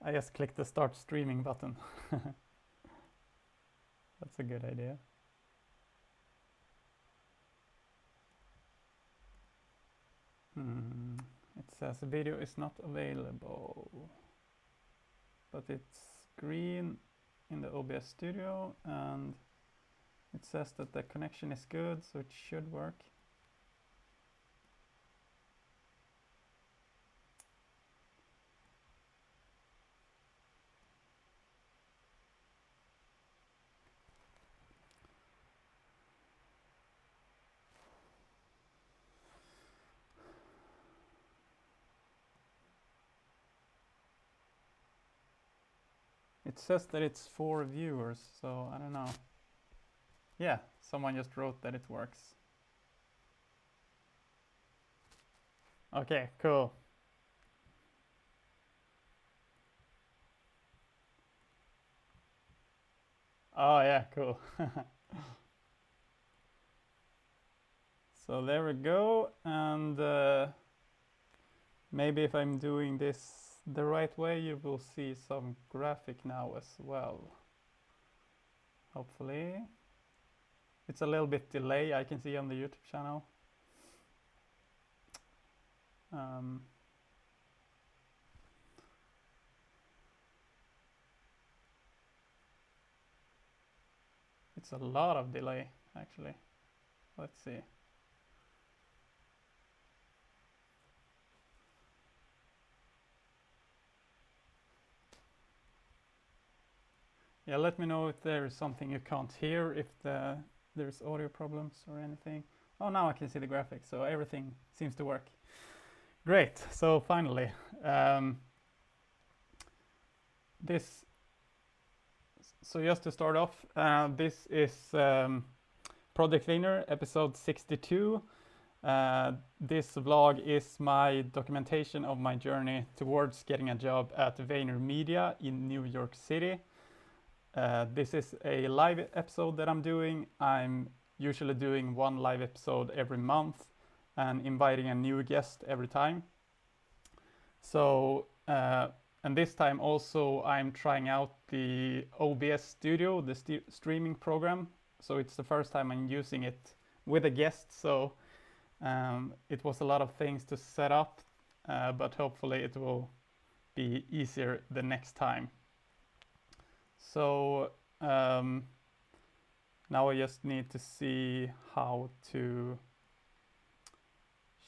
I just click the start streaming button. That's a good idea. It says the video is not available, but it's green in the OBS studio, and it says that the connection is good, so it should work. It says that it's 4 viewers, so I don't know. Yeah, someone just wrote that it works. Okay, cool. Oh yeah, cool. So there we go, and maybe if I'm doing this the right way, you will see some graphic now as well. Hopefully. It's a little bit delay, I can see on the YouTube channel. It's a lot of delay, actually. Let's see. Yeah, let me know if there is something you can't hear, if there's audio problems or anything. Oh, now I can see the graphics, so everything seems to work. Great, so finally, so just to start off, this is Project Vayner, episode 62. This vlog is my documentation of my journey towards getting a job at Vayner Media in New York City. This is a live episode that I'm doing. I'm usually doing one live episode every month and inviting a new guest every time. So, and this time also I'm trying out the OBS Studio, the streaming program. So it's the first time I'm using it with a guest. So it was a lot of things to set up, but hopefully it will be easier the next time. So now I just need to see how to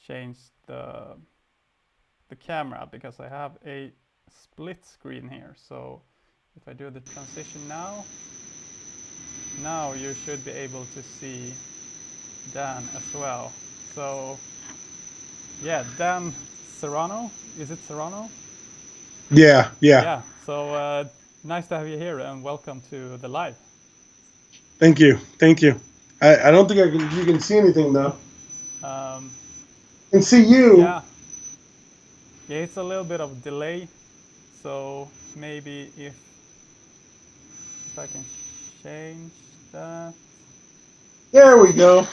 change the camera, because I have a split screen here. So if I do the transition now you should be able to see Dan as well. So yeah, Dan Serrano, is it Serrano? Yeah. So nice to have you here, and welcome to the live. Thank you. I don't think you can see anything though. I can see you. Yeah, it's a little bit of delay, so maybe if I can change that. There we go.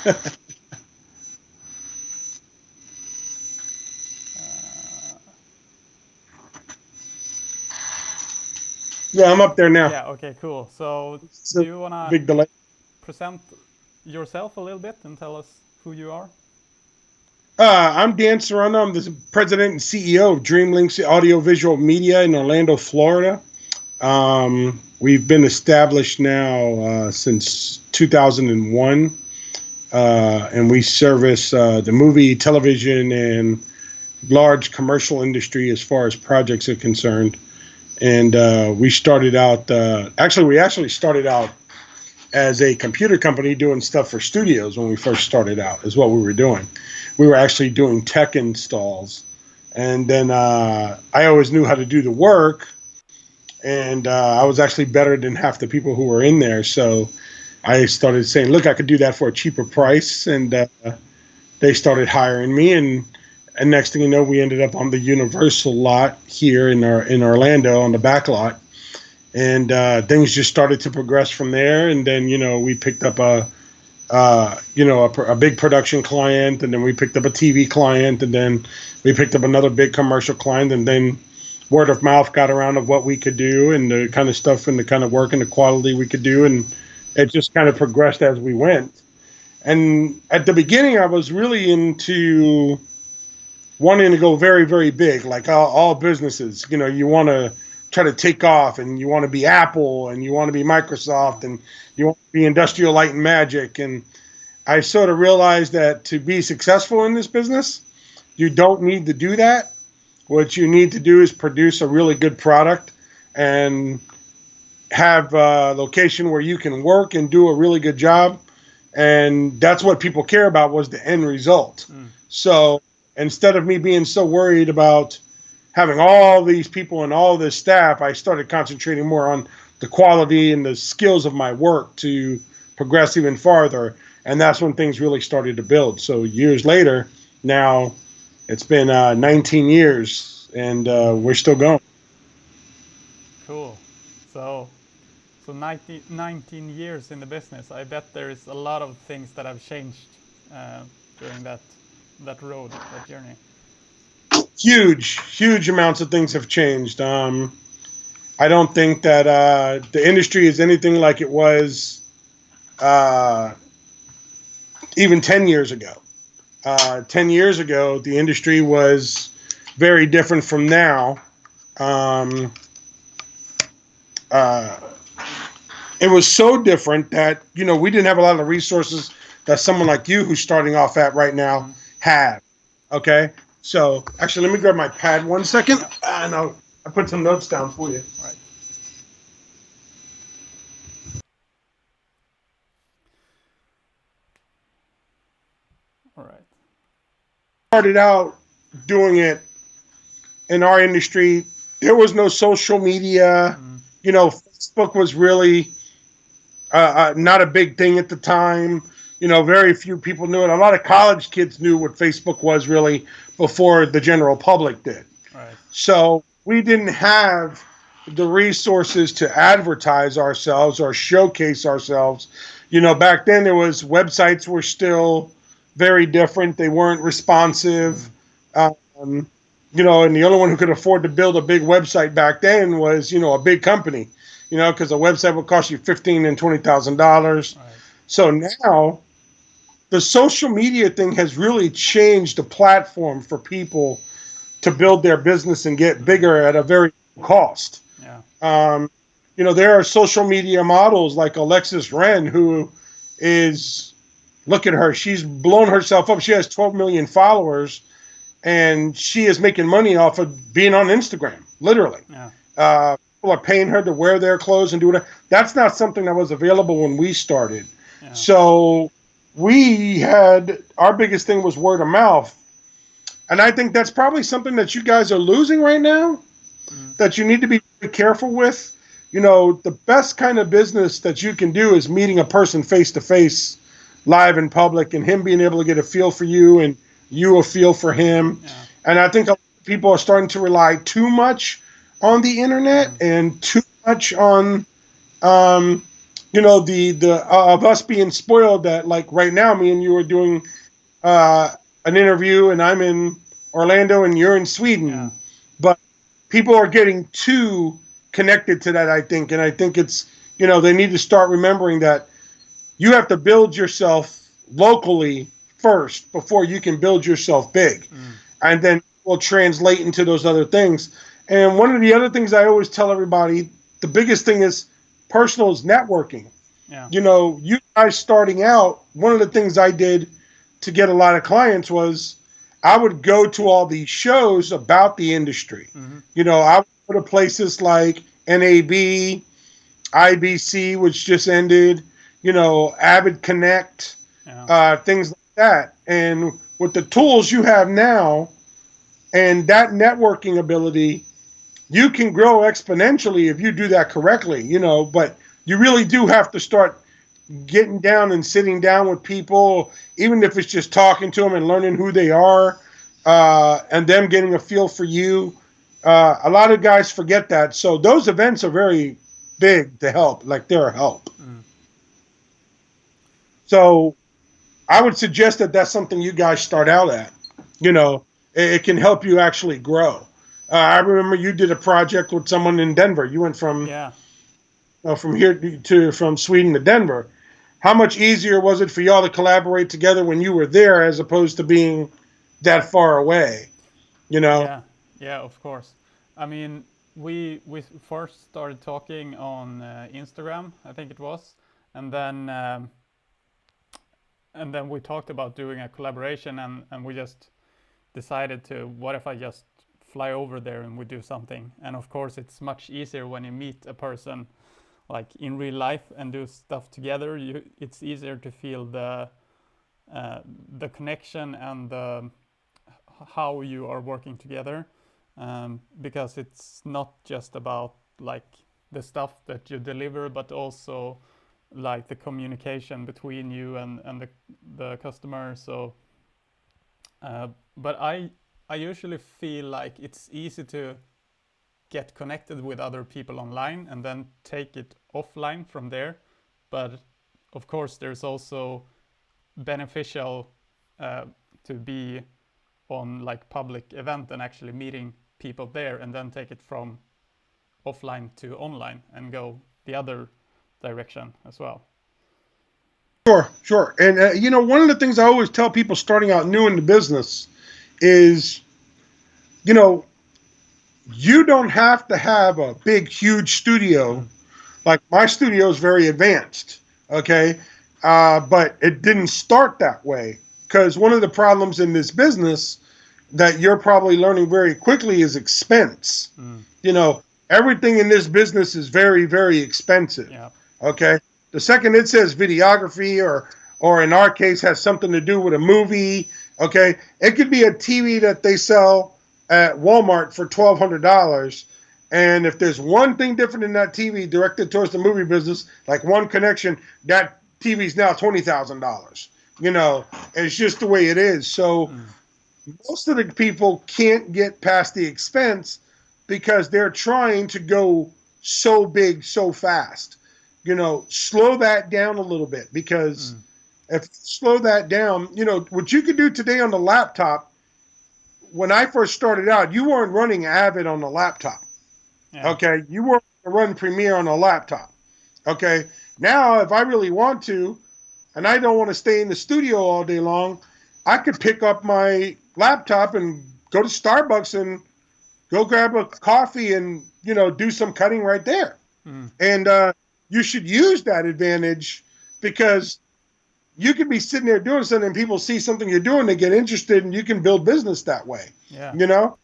Yeah, I'm up there now. Yeah, okay, cool. So do you want to present yourself a little bit and tell us who you are? I'm Dan Serrano. I'm the president and CEO of DreamLynx Audiovisual Media in Orlando, Florida. We've been established now since 2001, and we service the movie, television, and large commercial industry as far as projects are concerned. And we started out, we actually started out as a computer company doing stuff for studios when we first started out, is what we were doing. We were actually doing tech installs. And then I always knew how to do the work. And I was actually better than half the people who were in there. So I started saying, look, I could do that for a cheaper price. And they started hiring me. And next thing you know, we ended up on the Universal lot here in Orlando on the back lot. And things just started to progress from there. And then, we picked up a big production client, and then we picked up a TV client, and then we picked up another big commercial client, and then word of mouth got around of what we could do and the kind of stuff and the kind of work and the quality we could do. And it just kind of progressed as we went. And at the beginning, I was really into wanting to go very, very big, like all businesses. You know, you want to try to take off, and you want to be Apple, and you want to be Microsoft, and you want to be Industrial Light and Magic. And I sort of realized that to be successful in this business, you don't need to do that. What you need to do is produce a really good product and have a location where you can work and do a really good job. And that's what people care about, was the end result. So instead of me being so worried about having all these people and all this staff, I started concentrating more on the quality and the skills of my work to progress even farther. And that's when things really started to build. So years later, now it's been 19 years, and we're still going. Cool. So 19 years in the business. I bet there is a lot of things that have changed during that road, that journey. Huge amounts of things have changed. I don't think that the industry is anything like it was even 10 years ago. 10 years ago, the industry was very different from now. It was so different that, you know, we didn't have a lot of resources that someone like you who's starting off at right now have. Okay? So, actually, let me grab my pad 1 second, and I put some notes down for you. Right. All right. Started out doing it in our industry. There was no social media. You know, Facebook was really not a big thing at the time. You know, very few people knew it. A lot of college kids knew what Facebook was really before the general public did. Right. So we didn't have the resources to advertise ourselves or showcase ourselves. You know, back then there was websites were still very different. They weren't responsive. You know, and the only one who could afford to build a big website back then was, you know, a big company. You know, because a website would cost you $15,000 and $20,000. Right. So now, the social media thing has really changed the platform for people to build their business and get bigger at a very low cost. Yeah. You know, there are social media models like Alexis Wren, who is, look at her, she's blown herself up. She has 12 million followers, and she is making money off of being on Instagram, literally. Yeah. People are paying her to wear their clothes and do whatever. That's not something that was available when we started. Yeah. So we had, our biggest thing was word of mouth. And I think that's probably something that you guys are losing right now, that you need to be very careful with. You know, the best kind of business that you can do is meeting a person face to face, live in public, and him being able to get a feel for you and you a feel for him. Yeah. And I think a lot of people are starting to rely too much on the internet and too much on, you know, the of us being spoiled that, like, right now, me and you are doing an interview, and I'm in Orlando and you're in Sweden. Yeah. But people are getting too connected to that, I think. And I think it's, you know, they need to start remembering that you have to build yourself locally first before you can build yourself big. And then will translate into those other things. And one of the other things I always tell everybody, the biggest thing is personal is networking. Yeah. You know, you guys starting out, one of the things I did to get a lot of clients was I would go to all these shows about the industry. You know, I would go to places like NAB, IBC, which just ended, you know, Avid Connect, things like that. And with the tools you have now and that networking ability, you can grow exponentially if you do that correctly, you know, but you really do have to start getting down and sitting down with people, even if it's just talking to them and learning who they are, and them getting a feel for you. A lot of guys forget that. So those events are very big to help, like they're a help. So I would suggest that that's something you guys start out at. You know, it can help you actually grow. I remember you did a project with someone in Denver. You went Yeah. from here to from Sweden to Denver. How much easier was it for y'all to collaborate together when you were there, as opposed to being that far away? You know. Yeah, yeah, of course. I mean, we first started talking on Instagram, I think it was, and then we talked about doing a collaboration, and we just decided to, what if I just fly over there and we do something? And of course, it's much easier when you meet a person like in real life and do stuff together. It's easier to feel the connection and how you are working together, because it's not just about like the stuff that you deliver, but also like the communication between you and the customer. So but I usually feel like it's easy to get connected with other people online and then take it offline from there. But of course, there's also beneficial to be on like public event and actually meeting people there, and then take it from offline to online and go the other direction as well. Sure, sure. And one of the things I always tell people starting out new in the business is, you know, you don't have to have a big, huge studio. Mm. Like my studio is very advanced, okay, but it didn't start that way, because one of the problems in this business that you're probably learning very quickly is expense. Mm. You know, everything in this business is very, very expensive. Yeah. Okay. The second it says videography, or in our case has something to do with a movie, okay, it could be a TV that they sell at Walmart for $1,200. And if there's one thing different in that TV directed towards the movie business, like one connection, that TV's now $20,000. It's just the way it is. So Mm. most of the people can't get past the expense because they're trying to go so big so fast. Slow that down a little bit, because Mm. if you slow that down, what you could do today on the laptop. When I first started out, you weren't running Avid on the laptop. Yeah. Okay, you weren't run Premiere on a laptop. Okay, now if I really want to, and I don't want to stay in the studio all day long, I could pick up my laptop and go to Starbucks and go grab a coffee and do some cutting right there. Mm. And you should use that advantage, because you could be sitting there doing something and people see something you're doing, they get interested, and you can build business that way. Yeah. You know,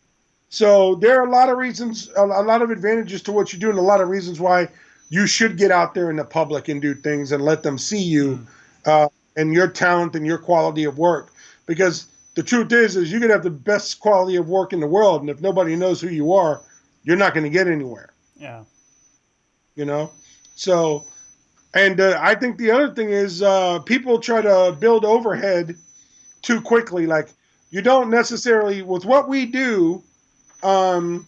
so there are a lot of reasons, a lot of advantages to what you do, and a lot of reasons why you should get out there in the public and do things and let them see you, Mm. uh, and your talent and your quality of work. Because the truth is you could have the best quality of work in the world, and if nobody knows who you are, you're not going to get anywhere. Yeah. You know, so and I think the other thing is people try to build overhead too quickly. Like, you don't necessarily, with what we do, um,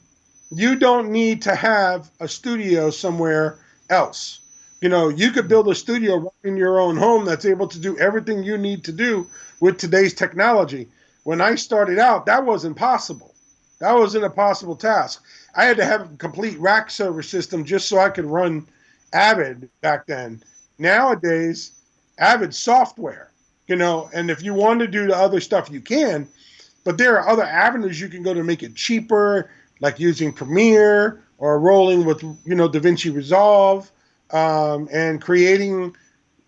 you don't need to have a studio somewhere else. You could Mm. build a studio right in your own home that's able to do everything you need to do with today's technology. When I started out, that wasn't possible. That was an impossible task. I had to have a complete rack server system just so I could run Avid back then. Nowadays, Avid software, and if you want to do the other stuff, you can, but there are other avenues you can go to make it cheaper, like using Premiere or rolling with DaVinci Resolve, and creating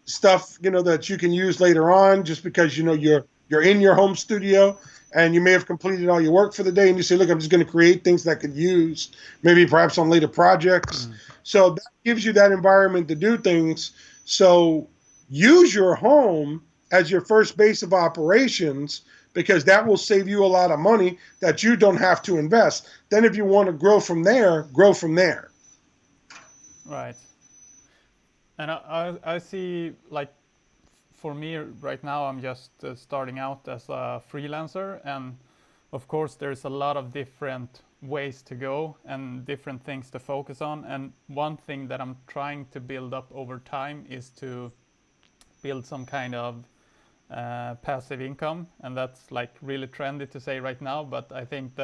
stuff that you can use later on, just because you're in your home studio and you may have completed all your work for the day, and you say, look, I'm just going to create things that I could use maybe perhaps on later projects. Mm. So that gives you that environment to do things. So use your home as your first base of operations, because that will save you a lot of money that you don't have to invest. Then if you want to grow from there, grow from there. Right. And I see, like, for me right now, I'm just starting out as a freelancer, and of course there's a lot of different ways to go and different things to focus on. And one thing that I'm trying to build up over time is to build some kind of passive income, and that's like really trendy to say right now, but I think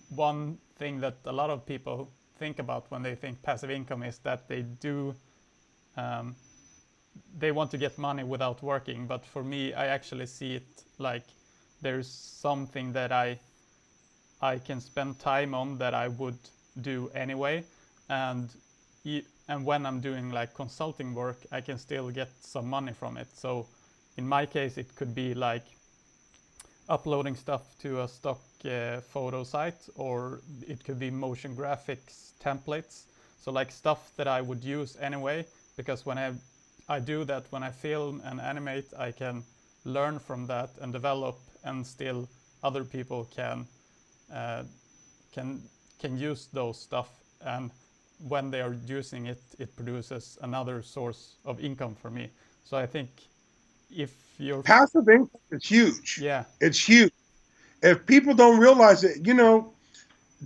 one thing that a lot of people think about when they think passive income is that um, they want to get money without working. But for me, I actually see it like there's something that I can spend time on that I would do anyway, and and when I'm doing like consulting work, I can still get some money from it. So in my case, it could be like uploading stuff to a stock photo site, or it could be motion graphics templates. So like stuff that I would use anyway, because when I do that, when I film and animate, I can learn from that and develop, and still other people uh, can use those stuff, and when they are using it, it produces another source of income for me. So I think if you're Passive income is huge. yeah, It's huge. If people don't realize it,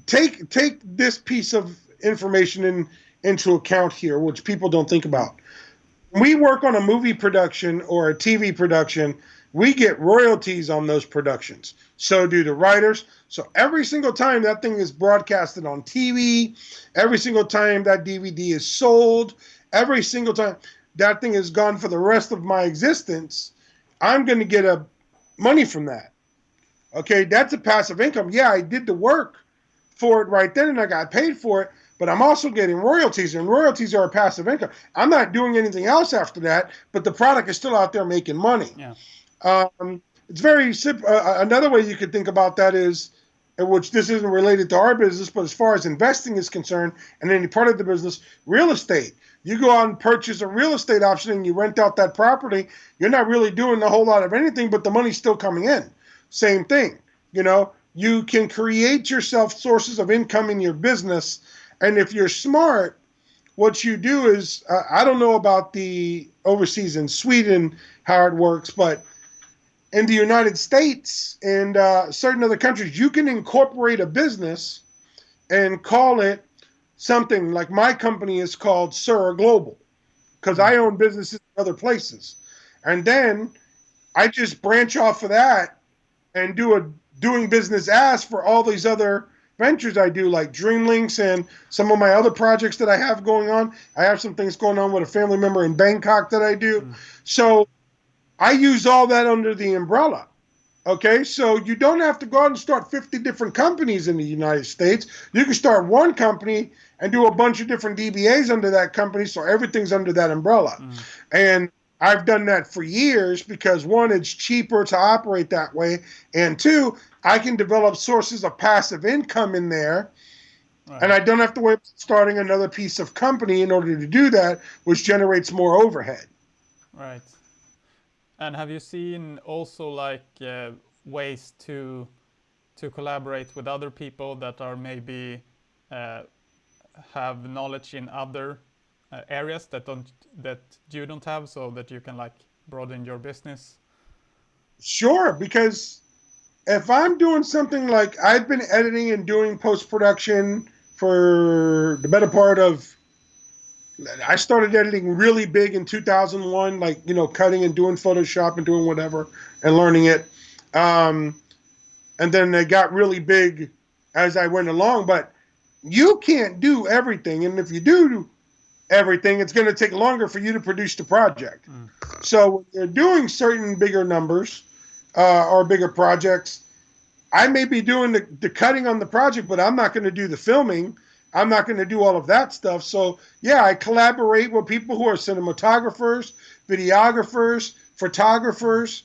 take this piece of information into account here, which people don't think about. When we work on a movie production or a TV production, we get royalties on those productions. So do the writers. So every single time that thing is broadcasted on TV, every single time that DVD is sold, every single time that thing is gone for the rest of my existence, I'm going to get money from that. Okay, that's a passive income. Yeah, I did the work for it right then and I got paid for it, but I'm also getting royalties, and royalties are a passive income. I'm not doing anything else after that, but the product is still out there making money. yeah, It's very simple. Another way you could think about that is, which this isn't related to our business, but as far as investing is concerned and any part of the business, real estate. You go out and purchase a real estate option and you rent out that property. You're not really doing a whole lot of anything, but the money's still coming in. Same thing. You can create yourself sources of income in your business. And if you're smart, what you do is, I don't know about the overseas in Sweden, how it works, but in the United States and certain other countries, you can incorporate a business and call it something like my company is called Sura Global, because I own businesses in other places. And then I just branch off of that and doing business as for all these other ventures I do, like DreamLynx and some of my other projects that I have going on. I have some things going on with a family member in Bangkok that I do. So I use all that under the umbrella. Okay, so you don't have to go out and start 50 different companies in the United States. You can start one company and do a bunch of different DBAs under that company, so everything's under that umbrella. And I've done that for years because, one, it's cheaper to operate that way, and two, I can develop sources of passive income in there, right. And I don't have to worry about starting another piece of company in order to do that, which generates more overhead. Right. And have you seen also like ways to collaborate with other people that are maybe have knowledge in other areas that you don't have, so that you can like broaden your business? Sure, because if I'm doing something like I've been editing and doing post-production for the better part of, I started editing really big in 2001, like, cutting and doing Photoshop and doing whatever and learning it. And then they got really big as I went along, but you can't do everything. And if you do everything, it's going to take longer for you to produce the project. So when you're doing certain bigger numbers or bigger projects, I may be doing the cutting on the project, but I'm not going to do the filming. I'm not going to do all of that stuff. So, yeah, I collaborate with people who are cinematographers, videographers, photographers,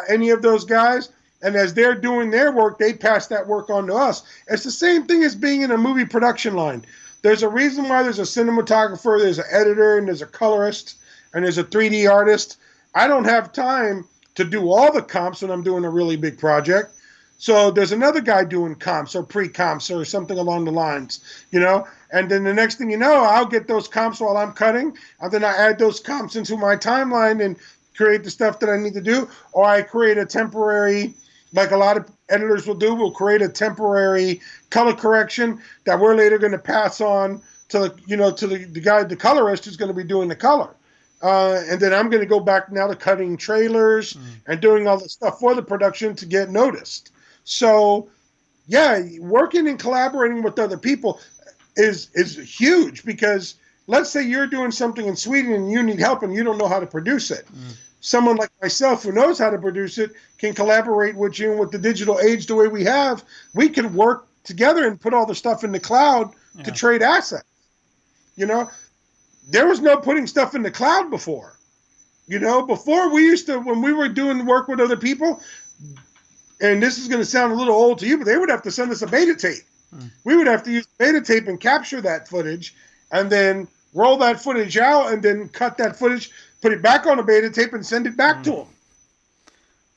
any of those guys. And as they're doing their work, they pass that work on to us. It's the same thing as being in a movie production line. There's a reason why there's a cinematographer, there's an editor, and there's a colorist, and there's a 3D artist. I don't have time to do all the comps when I'm doing a really big project. So there's another guy doing comps or pre-comps or something along the lines, and then the next thing you know, I'll get those comps while I'm cutting, and then I add those comps into my timeline and create the stuff that I need to do, or I create a temporary, like a lot of editors will do, we'll create a temporary color correction that we're later going to pass on to the guy, the colorist who's going to be doing the color. And then I'm going to go back now to cutting trailers and doing all the stuff for the production to get noticed. So yeah, working and collaborating with other people is huge, because let's say you're doing something in Sweden and you need help and you don't know how to produce it. Someone like myself who knows how to produce it can collaborate with you. And with the digital age the way we have, we can work together and put all the stuff in the cloud to trade assets. You know, there was no putting stuff in the cloud before. You know, before we used to, when we were doing work with other people, and this is going to sound a little old to you, but they would have to send us a beta tape. We would have to use beta tape and capture that footage and then roll that footage out and then cut that footage, put it back on a beta tape and send it back to them.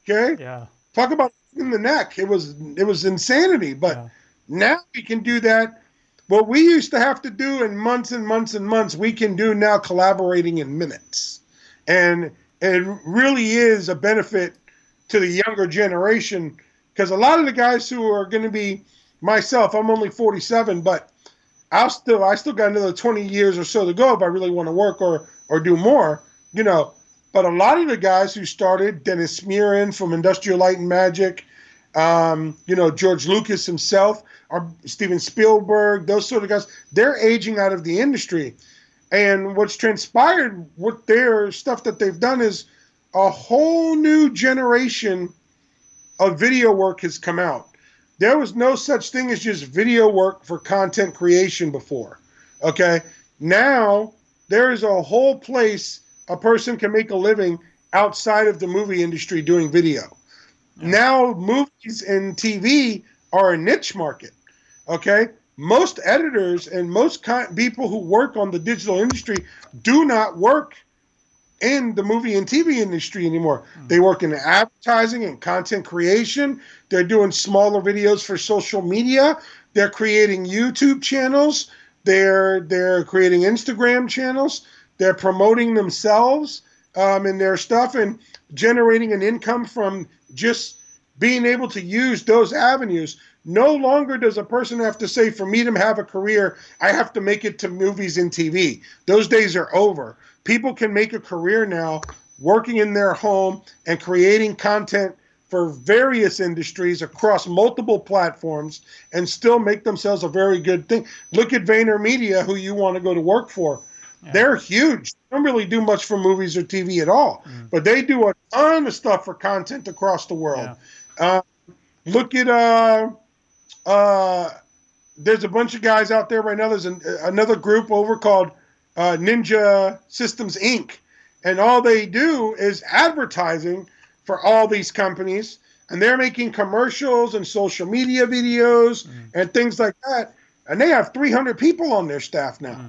Okay? Yeah. Talk about in the neck. It was insanity. But now we can do that. What we used to have to do in months and months and months, we can do now collaborating in minutes. And it really is a benefit to the younger generation, because a lot of the guys who are going to be myself, I'm only 47, but I still got another 20 years or so to go if I really want to work or do more, you know. But a lot of the guys who started, Dennis Smearin from Industrial Light and Magic, you know, George Lucas himself, or Steven Spielberg, those sort of guys, they're aging out of the industry. And what's transpired with their stuff that they've done is a whole new generation of video work has come out. There was no such thing as just video work for content creation before. Okay. Now there is a whole place a person can make a living outside of the movie industry doing video. Now movies and TV are a niche market. Okay. Most editors and most people who work on the digital industry do not work in the movie and TV industry anymore. They work in advertising and content creation. They're doing smaller videos for social media. They're creating YouTube channels. They're creating Instagram channels. They're promoting themselves and their stuff and generating an income from just being able to use those avenues. No longer does a person have to say, for me to have a career, I have to make it to movies and TV. Those days are over. People can make a career now working in their home and creating content for various industries across multiple platforms and still make themselves a very good thing. Look at Vayner Media, who you want to go to work for. They're huge. They don't really do much for movies or TV at all, but they do a ton of stuff for content across the world. Look at there's a bunch of guys out there right now. There's another group over called Ninja Systems Inc. And all they do is advertising for all these companies. And they're making commercials and social media videos and things like that. And they have 300 people on their staff now.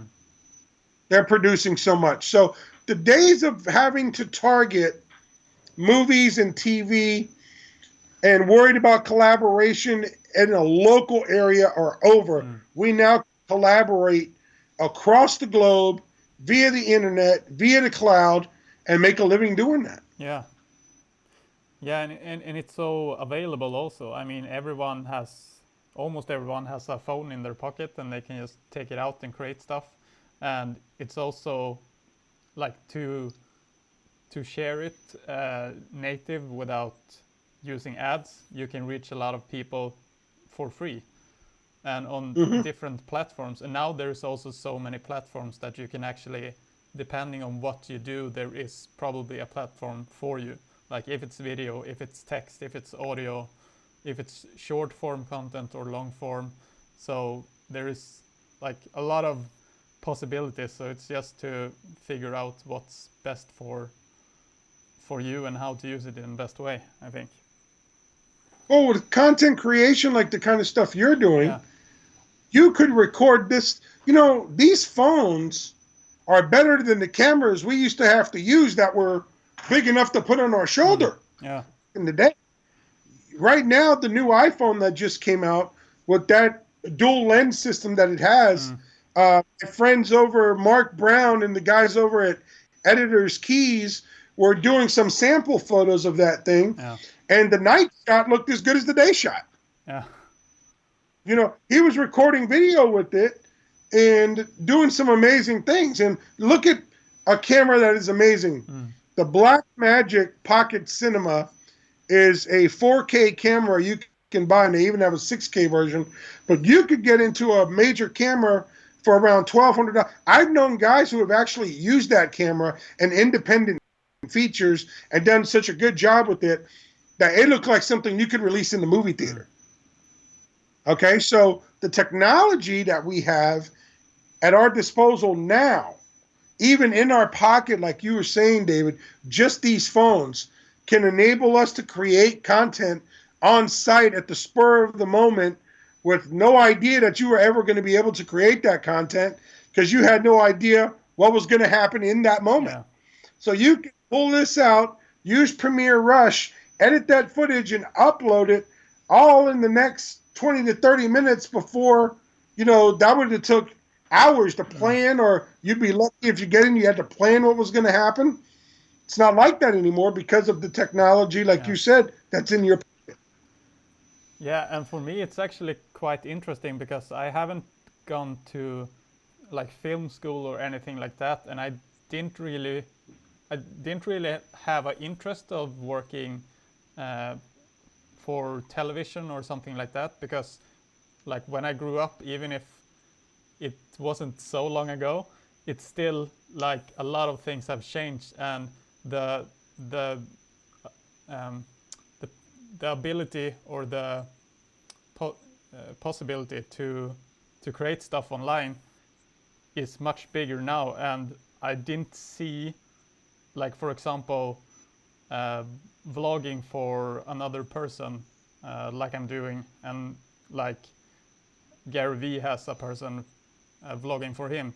They're producing so much. So the days of having to target movies and TV and worried about collaboration in a local area are over. We now collaborate across the globe via the internet, via the cloud, and make a living doing that. Yeah. Yeah, and it's so available also. I mean, almost everyone has a phone in their pocket and they can just take it out and create stuff. And it's also like to share it native without using ads, you can reach a lot of people for free and on different platforms. And now there's also so many platforms that you can actually, depending on what you do, there is probably a platform for you. Like if it's video, if it's text, if it's audio, if it's short form content or long form. So there is like a lot of possibilities. So it's just to figure out what's best for you and how to use it in the best way, I think. Well, with content creation, like the kind of stuff you're doing, you could record this. You know, these phones are better than the cameras we used to have to use that were big enough to put on our shoulder in the day. Right now, the new iPhone that just came out with that dual lens system that it has, my friends over, Mark Brown and the guys over at Editor's Keys were doing some sample photos of that thing. And the night shot looked as good as the day shot. You know, he was recording video with it and doing some amazing things. And look at a camera that is amazing. The Blackmagic Pocket Cinema is a 4K camera you can buy, and they even have a 6K version. But you could get into a major camera for around $1,200. I've known guys who have actually used that camera and independent features and done such a good job with it that it looked like something you could release in the movie theater. Okay, so the technology that we have at our disposal now, even in our pocket, like you were saying, David, just these phones can enable us to create content on site at the spur of the moment with no idea that you were ever going to be able to create that content because you had no idea what was going to happen in that moment. Yeah. So you can pull this out, use Premiere Rush, edit that footage, and upload it all in the next 20 to 30 minutes before, that would have took hours to plan, or you'd be lucky if you get in, you had to plan what was going to happen. It's not like that anymore because of the technology, like you said, that's in your pocket. Yeah, and for me, it's actually quite interesting because I haven't gone to like film school or anything like that, and I didn't really have an interest of working for television or something like that, because like when I grew up, even if it wasn't so long ago, it's still like a lot of things have changed, and the ability or the possibility to create stuff online is much bigger now. And I didn't see, like, for example, vlogging for another person like I'm doing, and like Gary Vee has a person vlogging for him.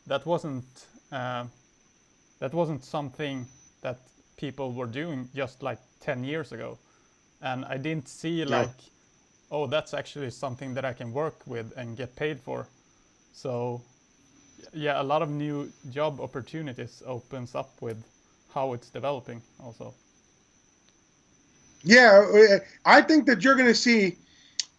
That wasn't something that people were doing just like 10 years ago, and I didn't see like, oh, that's actually something that I can work with and get paid for. So yeah, a lot of new job opportunities opens up with how it's developing also. Yeah, I think that you're going to see,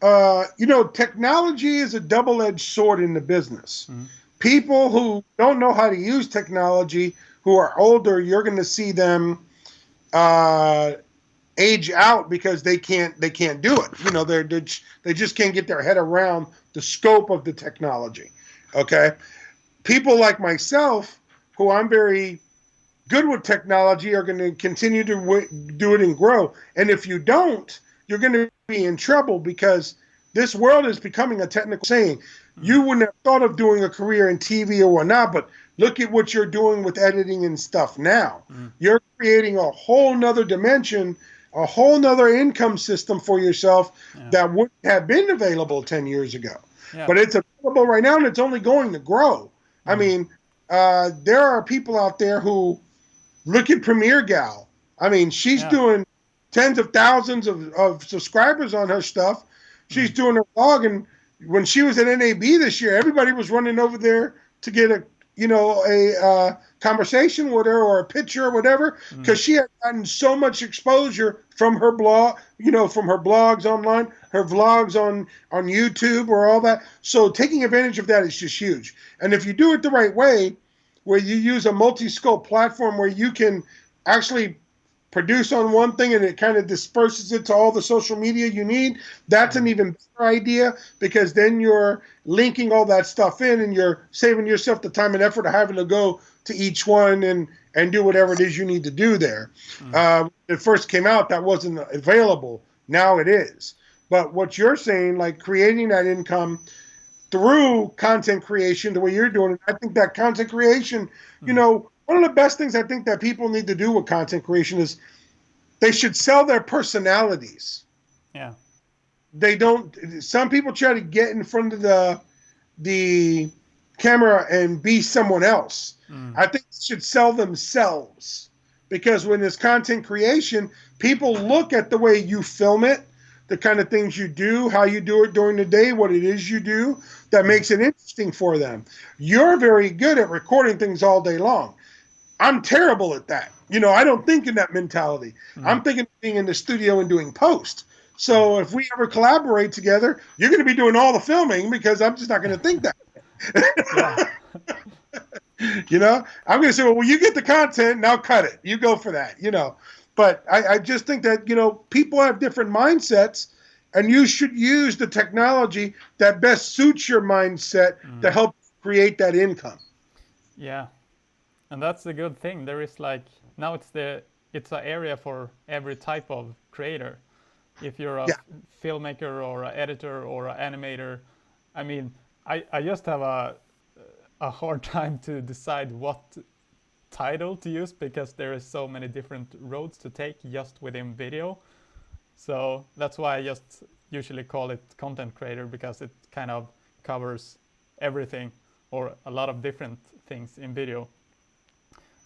technology is a double-edged sword in the business. Mm-hmm. People who don't know how to use technology, who are older, you're going to see them age out because they can't do it. They just can't get their head around the scope of the technology. Okay, people like myself, who I'm very good with technology, are going to continue to do it and grow. And if you don't, you're going to be in trouble, because this world is becoming a technical saying. You wouldn't have thought of doing a career in TV or whatnot, but look at what you're doing with editing and stuff now. You're creating a whole nother dimension, a whole nother income system for yourself that wouldn't have been available 10 years ago. Yeah. But it's available right now, and it's only going to grow. I mean, there are people out there who look at Premiere Gal. I mean, she's doing tens of thousands of subscribers on her stuff. She's doing her blog, and when she was at NAB this year, everybody was running over there to get a conversation with her or a picture or whatever, because she had gotten so much exposure from her blog, from her blogs online, her vlogs on YouTube or all that. So taking advantage of that is just huge. And if you do it the right way, where you use a multi-scope platform where you can actually produce on one thing and it kind of disperses it to all the social media you need, that's an even better idea, because then you're linking all that stuff in and you're saving yourself the time and effort of having to go to each one and do whatever it is you need to do there. When it first came out, that wasn't available. Now it is. But what you're saying, like creating that income through content creation, the way you're doing it, I think that content creation, one of the best things I think that people need to do with content creation is they should sell their personalities. Yeah. They don't. Some people try to get in front of the camera and be someone else. I think they should sell themselves, because when there's content creation, people look at the way you film it, the kind of things you do, how you do it during the day, what it is you do that makes it interesting for them. You're very good at recording things all day long. I'm terrible at that. I don't think in that mentality. I'm thinking of being in the studio and doing post. So if we ever collaborate together, you're going to be doing all the filming, because I'm just not going to think that. I'm going to say, well, you get the content, now cut it. You go for that, But I just think that, people have different mindsets, and you should use the technology that best suits your mindset to help create that income. Yeah, and that's the good thing. There is like now it's an area for every type of creator. If you're a Yeah. filmmaker or an editor or an animator, I mean, I just have a hard time to decide what title to use because there is so many different roads to take just within video. So that's why I just usually call it content creator because it kind of covers everything or a lot of different things in video.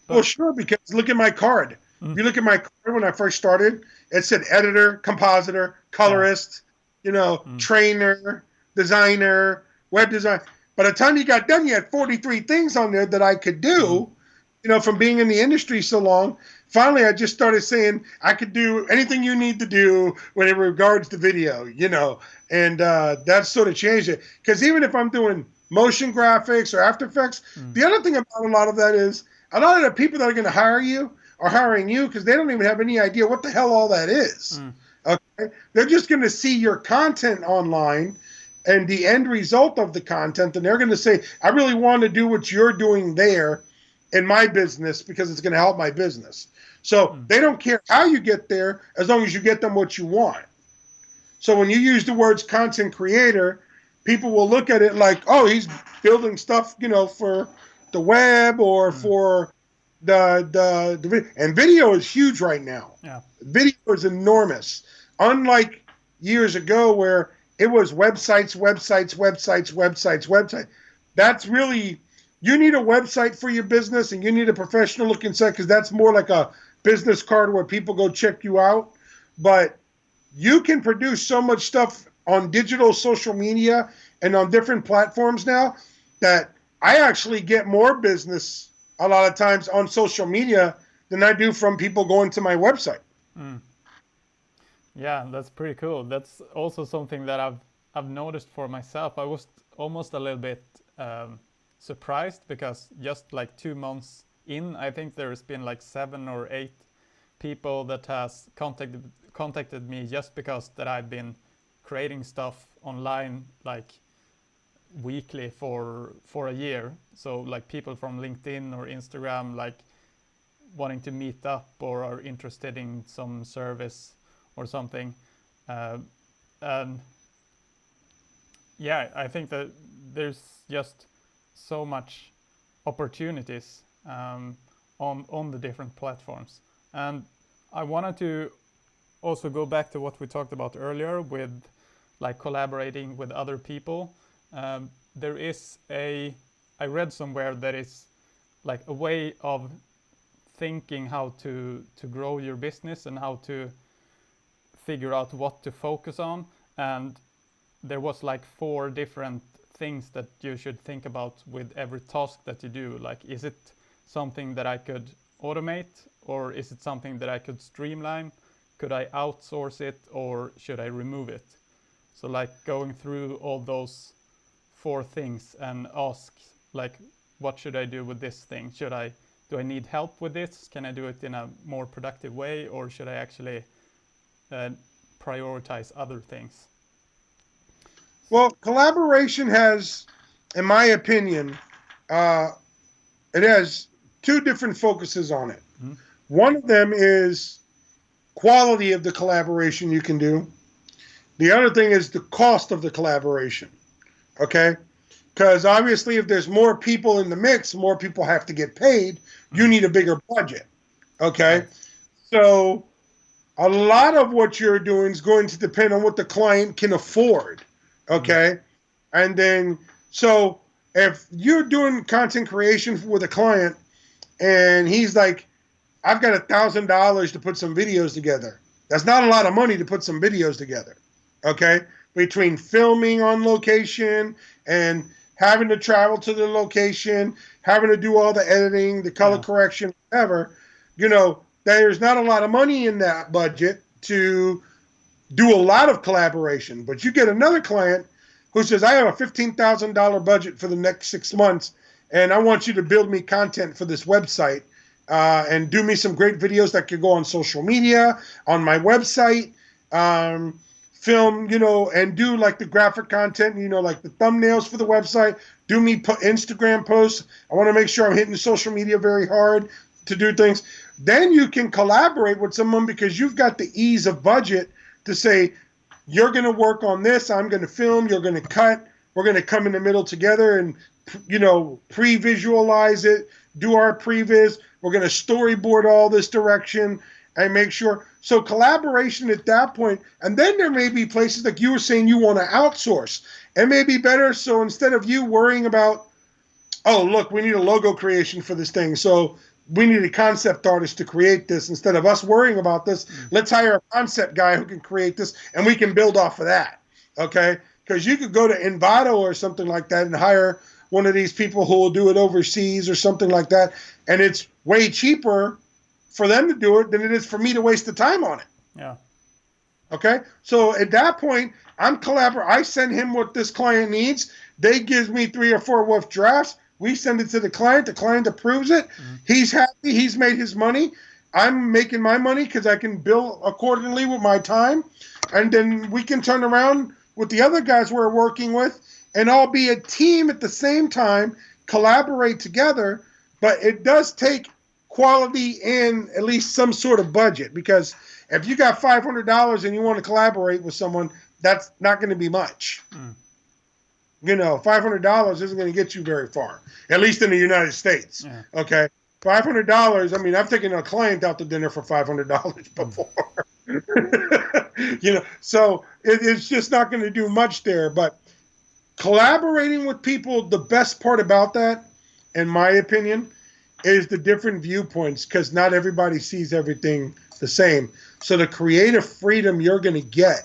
Well, But sure, because look at my card. If you look at my card when I first started, it said editor, compositor, yeah, colorist, trainer, designer, web design. By the time you got done, you had 43 things on there that I could do, from being in the industry so long. Finally, I just started saying I could do anything you need to do when it regards to video, and that sort of changed it. Because even if I'm doing motion graphics or After Effects, the other thing about a lot of that is a lot of the people that are going to hire you are hiring you because they don't even have any idea what the hell all that is. Okay? They're just going to see your content online and the end result of the content, and they're going to say, I really want to do what you're doing there in my business because it's going to help my business. So they don't care how you get there as long as you get them what you want. So when you use the words content creator, people will look at it like, oh, he's building stuff, for the web or for the and video is huge right now. yeah, Video is enormous. Unlike years ago where it was websites. That's really, you need a website for your business and you need a professional looking site because that's more like a business card where people go check you out. But you can produce so much stuff on digital social media and on different platforms now that I actually get more business a lot of times on social media than I do from people going to my website. yeah, that's pretty cool. That's also something that I've noticed for myself. I was almost a little bit surprised because just like 2 months in, I think there's been like 7 or 8 people that has contacted me just because that I've been creating stuff online like weekly for a year. So like people from LinkedIn or Instagram like wanting to meet up or are interested in some service or something. And yeah, I think that there's just so much opportunities on the different platforms. And I wanted to also go back to what we talked about earlier with like collaborating with other people. There is I read somewhere that is like a way of thinking how to grow your business and how to figure out what to focus on. And there was like 4 different things that you should think about with every task that you do. Like, is it something that I could automate, or is it something that I could streamline? Could I outsource it, or should I remove it? So like going through all those 4 things and ask like, what should I do with this thing? Do I need help with this? Can I do it in a more productive way, or should I actually prioritize other things? Well, collaboration has, in my opinion, it has 2 different focuses on it. One of them is quality of the collaboration you can do. The other thing is the cost of the collaboration. Okay? Because obviously if there's more people in the mix, more people have to get paid. You need a bigger budget. Okay? Right. So a lot of what you're doing is going to depend on what the client can afford. Okay? And then, so if you're doing content creation with a client and he's like, I've got $1,000 to put some videos together. That's not a lot of money to put some videos together. Okay? Between filming on location and having to travel to the location, having to do all the editing, the color correction, whatever, there's not a lot of money in that budget to do a lot of collaboration. But you get another client who says, I have a $15,000 budget for the next 6 months, and I want you to build me content for this website and do me some great videos that could go on social media, on my website, film, and do like the graphic content, like the thumbnails for the website, do me Instagram posts. I want to make sure I'm hitting social media very hard to do things. Then you can collaborate with someone because you've got the ease of budget to say, you're going to work on this, I'm going to film, you're going to cut, we're going to come in the middle together and, pre-visualize it, do our previs, we're going to storyboard all this direction and make sure. So collaboration at that point, and then there may be places like you were saying you want to outsource. It may be better, so instead of you worrying about, oh, look, we need a logo creation for this thing, so we need a concept artist to create this. Instead of us worrying about this, let's hire a concept guy who can create this, and we can build off of that, okay? Because you could go to Envato or something like that and hire one of these people who will do it overseas or something like that, and it's way cheaper for them to do it than it is for me to waste the time on it. Yeah. Okay? So at that point, I'm collaborating. I send him what this client needs. They give me 3 or 4 rough drafts. We send it to the client. The client approves it. He's happy. He's made his money. I'm making my money because I can bill accordingly with my time. And then we can turn around with the other guys we're working with and all be a team at the same time, collaborate together. But it does take quality and at least some sort of budget, because if you got $500 and you want to collaborate with someone, that's not going to be much. $500 isn't going to get you very far, at least in the United States. Yeah. Okay, $500. I mean, I've taken a client out to dinner for $500 before. So it's just not going to do much there. But collaborating with people, the best part about that, in my opinion, is the different viewpoints, because not everybody sees everything the same. So the creative freedom you're going to get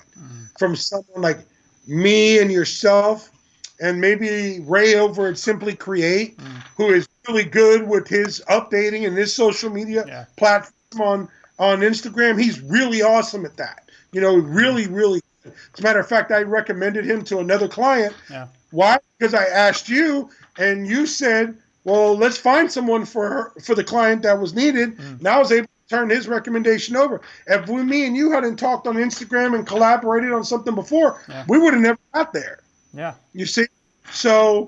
from someone like me and yourself, and maybe Ray over at Simply Create, who is really good with his updating and his social media platform on Instagram. He's really awesome at that. Really, really good. As a matter of fact, I recommended him to another client. Yeah. Why? Because I asked you, and you said, well, let's find someone for the client that was needed. And I was able to turn his recommendation over. If me and you hadn't talked on Instagram and collaborated on something before, we would have never got there. Yeah. You see? So,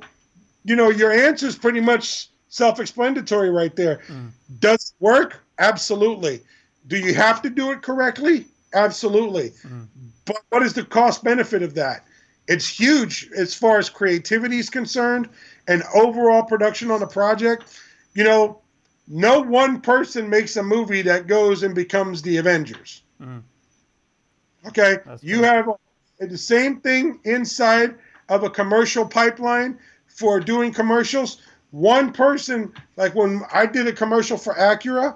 your answer is pretty much self-explanatory right there. Does it work? Absolutely. Do you have to do it correctly? Absolutely. But what is the cost benefit of that? It's huge as far as creativity is concerned and overall production on a project. No one person makes a movie that goes and becomes the Avengers. Okay? You have the same thing inside of a commercial pipeline for doing commercials. One person, like when I did a commercial for Acura,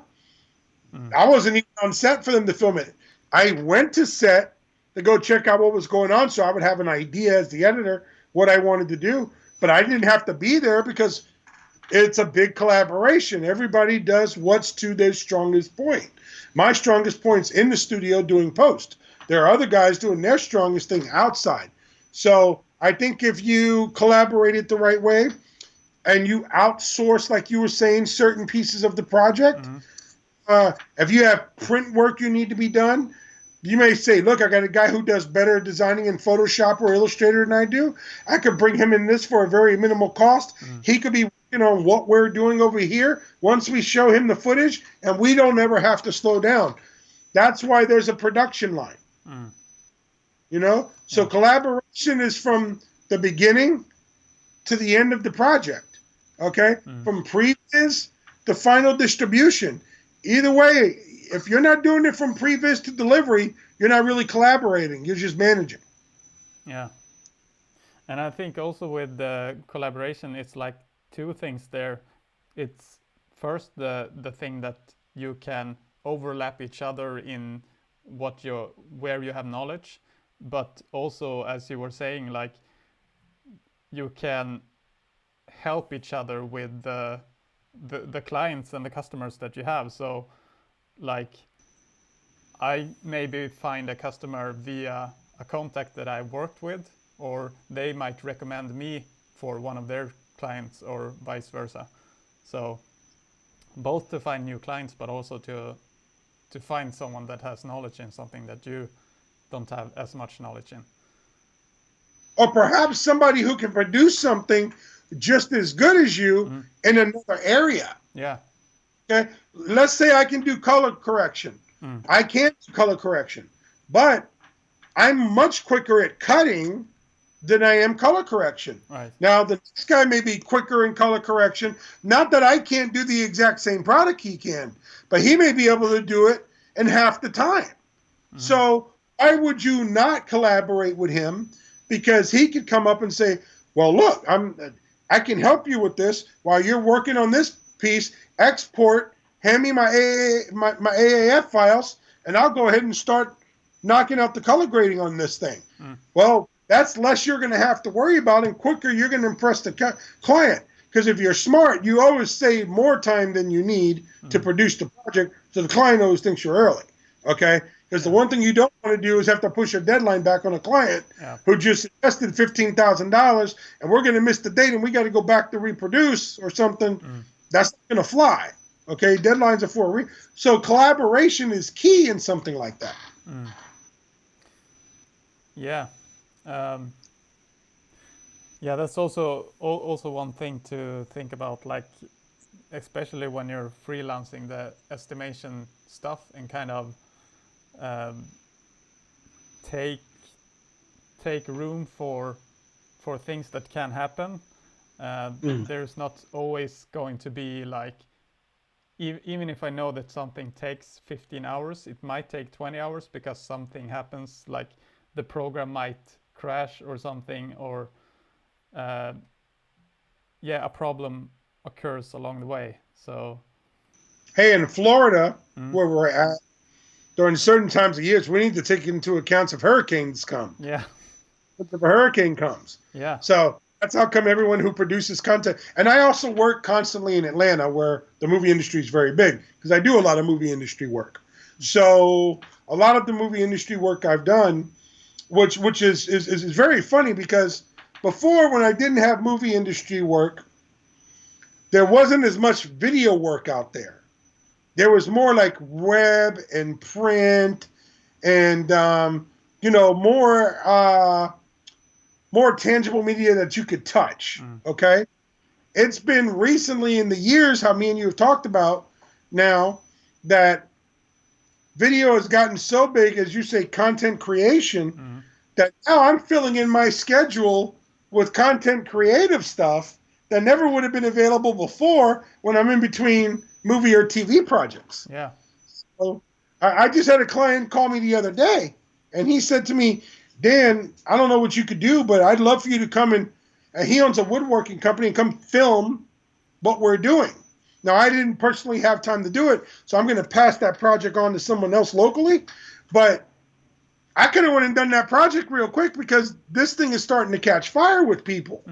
I wasn't even on set for them to film it. I went to set to go check out what was going on, so I would have an idea as the editor what I wanted to do. But I didn't have to be there because it's a big collaboration. Everybody does what's to their strongest point. My strongest point's in the studio doing post. There are other guys doing their strongest thing outside. So I think if you collaborate it the right way and you outsource, like you were saying, certain pieces of the project, if you have print work you need to be done, you may say, look, I got a guy who does better designing in Photoshop or Illustrator than I do. I could bring him in this for a very minimal cost. He could be working on what we're doing over here once we show him the footage, and we don't ever have to slow down. That's why there's a production line. So collaboration is from the beginning to the end of the project, okay? From previs to final distribution. Either way, if you're not doing it from previs to delivery, you're not really collaborating. You're just managing. Yeah. And I think also with the collaboration, it's like 2 things there. It's first the thing that you can overlap each other in where you have knowledge, but also, as you were saying, like you can help each other with the clients and the customers that you have. So like I maybe find a customer via a contact that I worked with, or they might recommend me for one of their clients or vice versa. So both to find new clients, but also to find someone that has knowledge in something that you don't have as much knowledge in. Or perhaps somebody who can produce something just as good as you in another area. Yeah. Okay. Let's say I can do color correction. I can't do color correction, but I'm much quicker at cutting than I am color correction. Right. Now, the next guy may be quicker in color correction. Not that I can't do the exact same product he can, but he may be able to do it in half the time. So why would you not collaborate with him? Because he could come up and say, well, look, I can help you with this while you're working on this piece. Export, hand me my AAF files, and I'll go ahead and start knocking out the color grading on this thing. Well, that's less you're going to have to worry about, and quicker you're going to impress the client. Because if you're smart, you always save more time than you need to produce the project, so the client always thinks you're early. Okay? Because the one thing you don't want to do is have to push a deadline back on a client who just invested $15,000, and we're going to miss the date, and we got to go back to reproduce or something. That's not going to fly. Okay? Deadlines are for a reason. So collaboration is key in something like that. Yeah. Yeah, that's also one thing to think about, like, especially when you're freelancing, the estimation stuff, and kind of take room for things that can happen. There's not always going to be like, even if I know that something takes 15 hours, it might take 20 hours because something happens, like the program might crash or something, or a problem occurs along the way. So, hey, in Florida, where we're at, during certain times of years, we need to take into account if hurricanes come. Yeah. If a hurricane comes. Yeah. So that's how come everyone who produces content. And I also work constantly in Atlanta, where the movie industry is very big, because I do a lot of movie industry work. So a lot of the movie industry work I've done, which is very funny, because before, when I didn't have movie industry work, there wasn't as much video work out there. There was more like web and print and, more tangible media that you could touch, okay? It's been recently in the years, how me and you have talked about now, that video has gotten so big, as you say, content creation, that now I'm filling in my schedule with content creative stuff that never would have been available before when I'm in between movie or TV projects. Yeah. So I just had a client call me the other day, and he said to me, Dan, I don't know what you could do, but I'd love for you to come and he owns a woodworking company, and come film what we're doing. Now, I didn't personally have time to do it, so I'm going to pass that project on to someone else locally, but I could have went and done that project real quick, because this thing is starting to catch fire with people.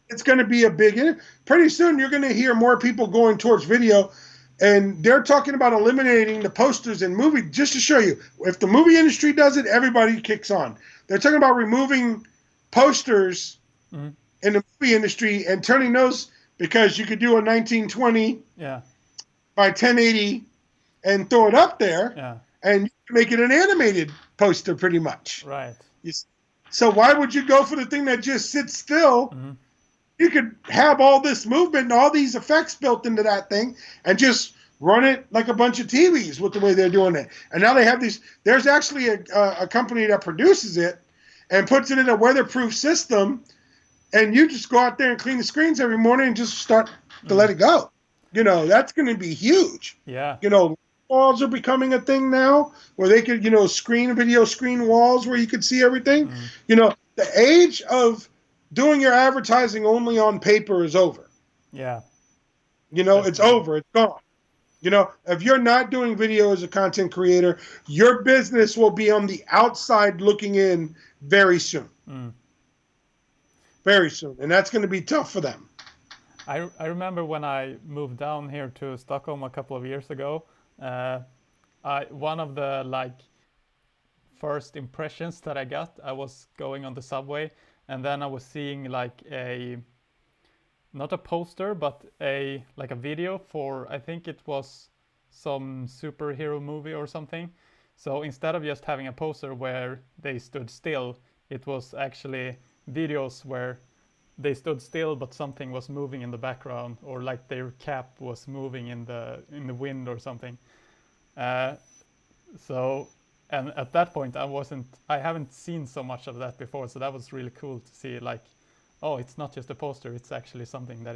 It's going to be a big, pretty soon you're going to hear more people going towards video, and they're talking about eliminating the posters in movie, just to show you, if the movie industry does it, everybody kicks on. They're talking about removing posters in the movie industry and turning those, because you could do a 1920 by 1080 and throw it up there, and you can make it an animated poster pretty much. Right. So why would you go for the thing that just sits still? You could have all this movement and all these effects built into that thing and just run it like a bunch of TVs with the way they're doing it. And now they have these. There's actually a company that produces it and puts it in a weatherproof system, and you just go out there and clean the screens every morning and just start to let it go. That's going to be huge. Yeah. Walls are becoming a thing now, where they could, video screen walls where you could see everything. The age of doing your advertising only on paper is over. Yeah. It's over. It's gone. If you're not doing video as a content creator, your business will be on the outside looking in very soon. Very soon. And that's going to be tough for them. I remember when I moved down here to Stockholm a couple of years ago, one of the first impressions that I got, I was going on the subway, and then I was seeing not a poster, but a video for, I think it was some superhero movie or something. So instead of just having a poster where they stood still, it was actually videos where they stood still but something was moving in the background, or like their cap was moving in the wind or something. So and at that point I haven't seen so much of that before, so that was really cool to see, like, oh, it's not just a poster, it's actually something that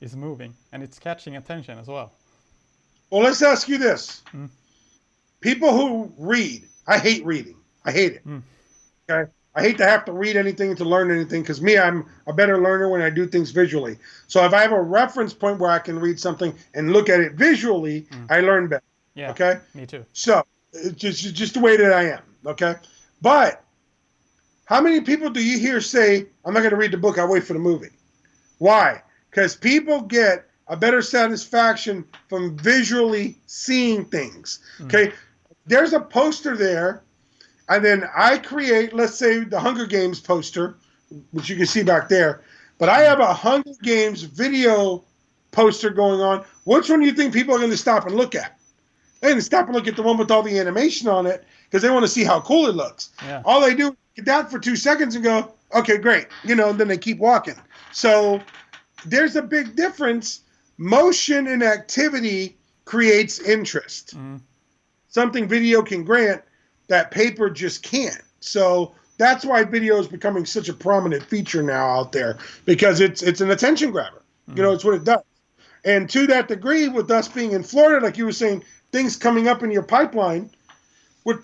is moving and it's catching attention as well. Well, let's ask you this. People who read, I hate reading. I hate it. Okay? I hate to have to read anything to learn anything, because me, I'm a better learner when I do things visually. So if I have a reference point where I can read something and look at it visually, I learn better. Yeah, okay? Me too. So it's just the way that I am, okay? But how many people do you hear say, I'm not going to read the book, I'll wait for the movie? Why? Because people get a better satisfaction from visually seeing things, okay? There's a poster there, and then I create, let's say, the Hunger Games poster, which you can see back there, but I have a Hunger Games video poster going on. Which one do you think people are going to stop and look at? They're going to stop and look at the one with all the animation on it, because they want to see how cool it looks. Yeah. All they do is get that for 2 seconds and go, okay, great. And then they keep walking. So there's a big difference. Motion and activity creates interest. Something video can grant that paper just can't. So that's why video is becoming such a prominent feature now out there, because it's an attention grabber. It's what it does. And to that degree, with us being in Florida, like you were saying, things coming up in your pipeline, you'll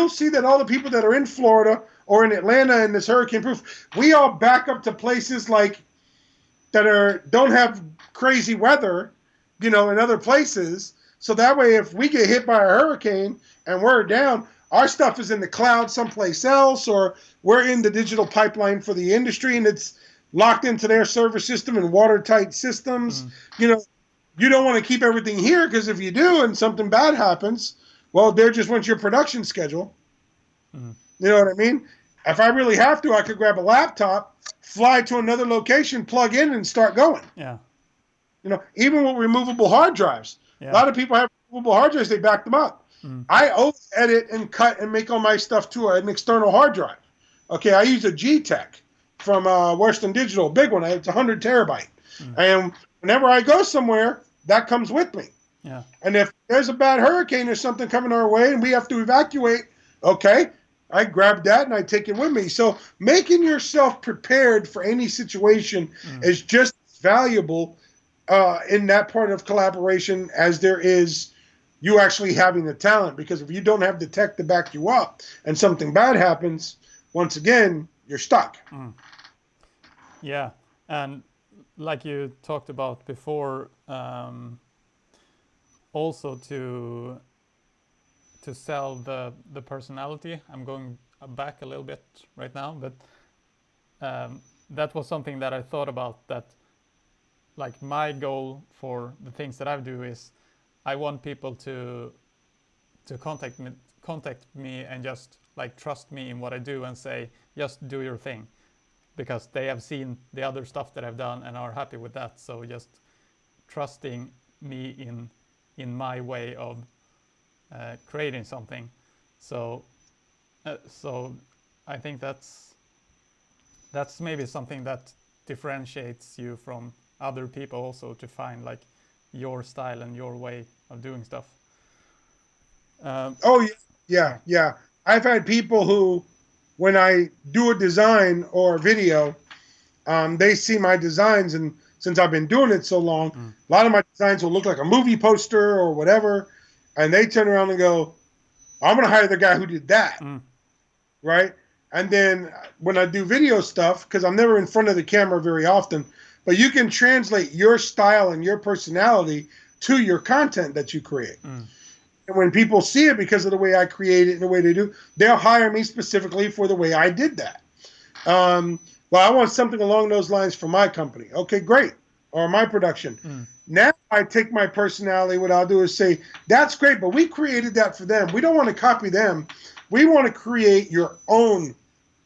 see that all the people that are in Florida or in Atlanta in this hurricane proof, we all back up to places like that don't have crazy weather, in other places. So that way, if we get hit by a hurricane and we're down, our stuff is in the cloud someplace else, or we're in the digital pipeline for the industry and it's locked into their server system and watertight systems. You don't want to keep everything here, because if you do and something bad happens, well, there just went your production schedule. You know what I mean? If I really have to, I could grab a laptop, fly to another location, plug in, and start going. Yeah. Even with removable hard drives. Yeah. A lot of people have removable hard drives, they back them up. I always edit and cut and make all my stuff to an external hard drive. Okay, I use a G-Tech from Western Digital, big one. It's 100 terabyte. And whenever I go somewhere, that comes with me. Yeah. And if there's a bad hurricane or something coming our way and we have to evacuate, okay, I grab that and I take it with me. So making yourself prepared for any situation is just as valuable in that part of collaboration as there is you actually having the talent. Because if you don't have the tech to back you up and something bad happens, once again, you're stuck. Yeah. And like you talked about before, also to sell the personality. I'm going back a little bit right now, but that was something that I thought about, that like my goal for the things that I do is I want people to contact me and just like trust me in what I do and say, just do your thing, because they have seen the other stuff that I've done and are happy with that. So just trusting me in my way of creating something. So I think that's maybe something that differentiates you from other people, also to find like your style and your way of doing stuff. Yeah. I've had people who, when I do a design or a video, they see my designs, and since I've been doing it so long, a lot of my designs will look like a movie poster or whatever, and they turn around and go, I'm going to hire the guy who did that, right? And then when I do video stuff, because I'm never in front of the camera very often, but you can translate your style and your personality to your content that you create. And when people see it because of the way I create it and the way they do, they'll hire me specifically for the way I did that. Well, I want something along those lines for my company. Okay, great. Or my production. Now I take my personality. What I'll do is say, that's great, but we created that for them. We don't want to copy them. We want to create your own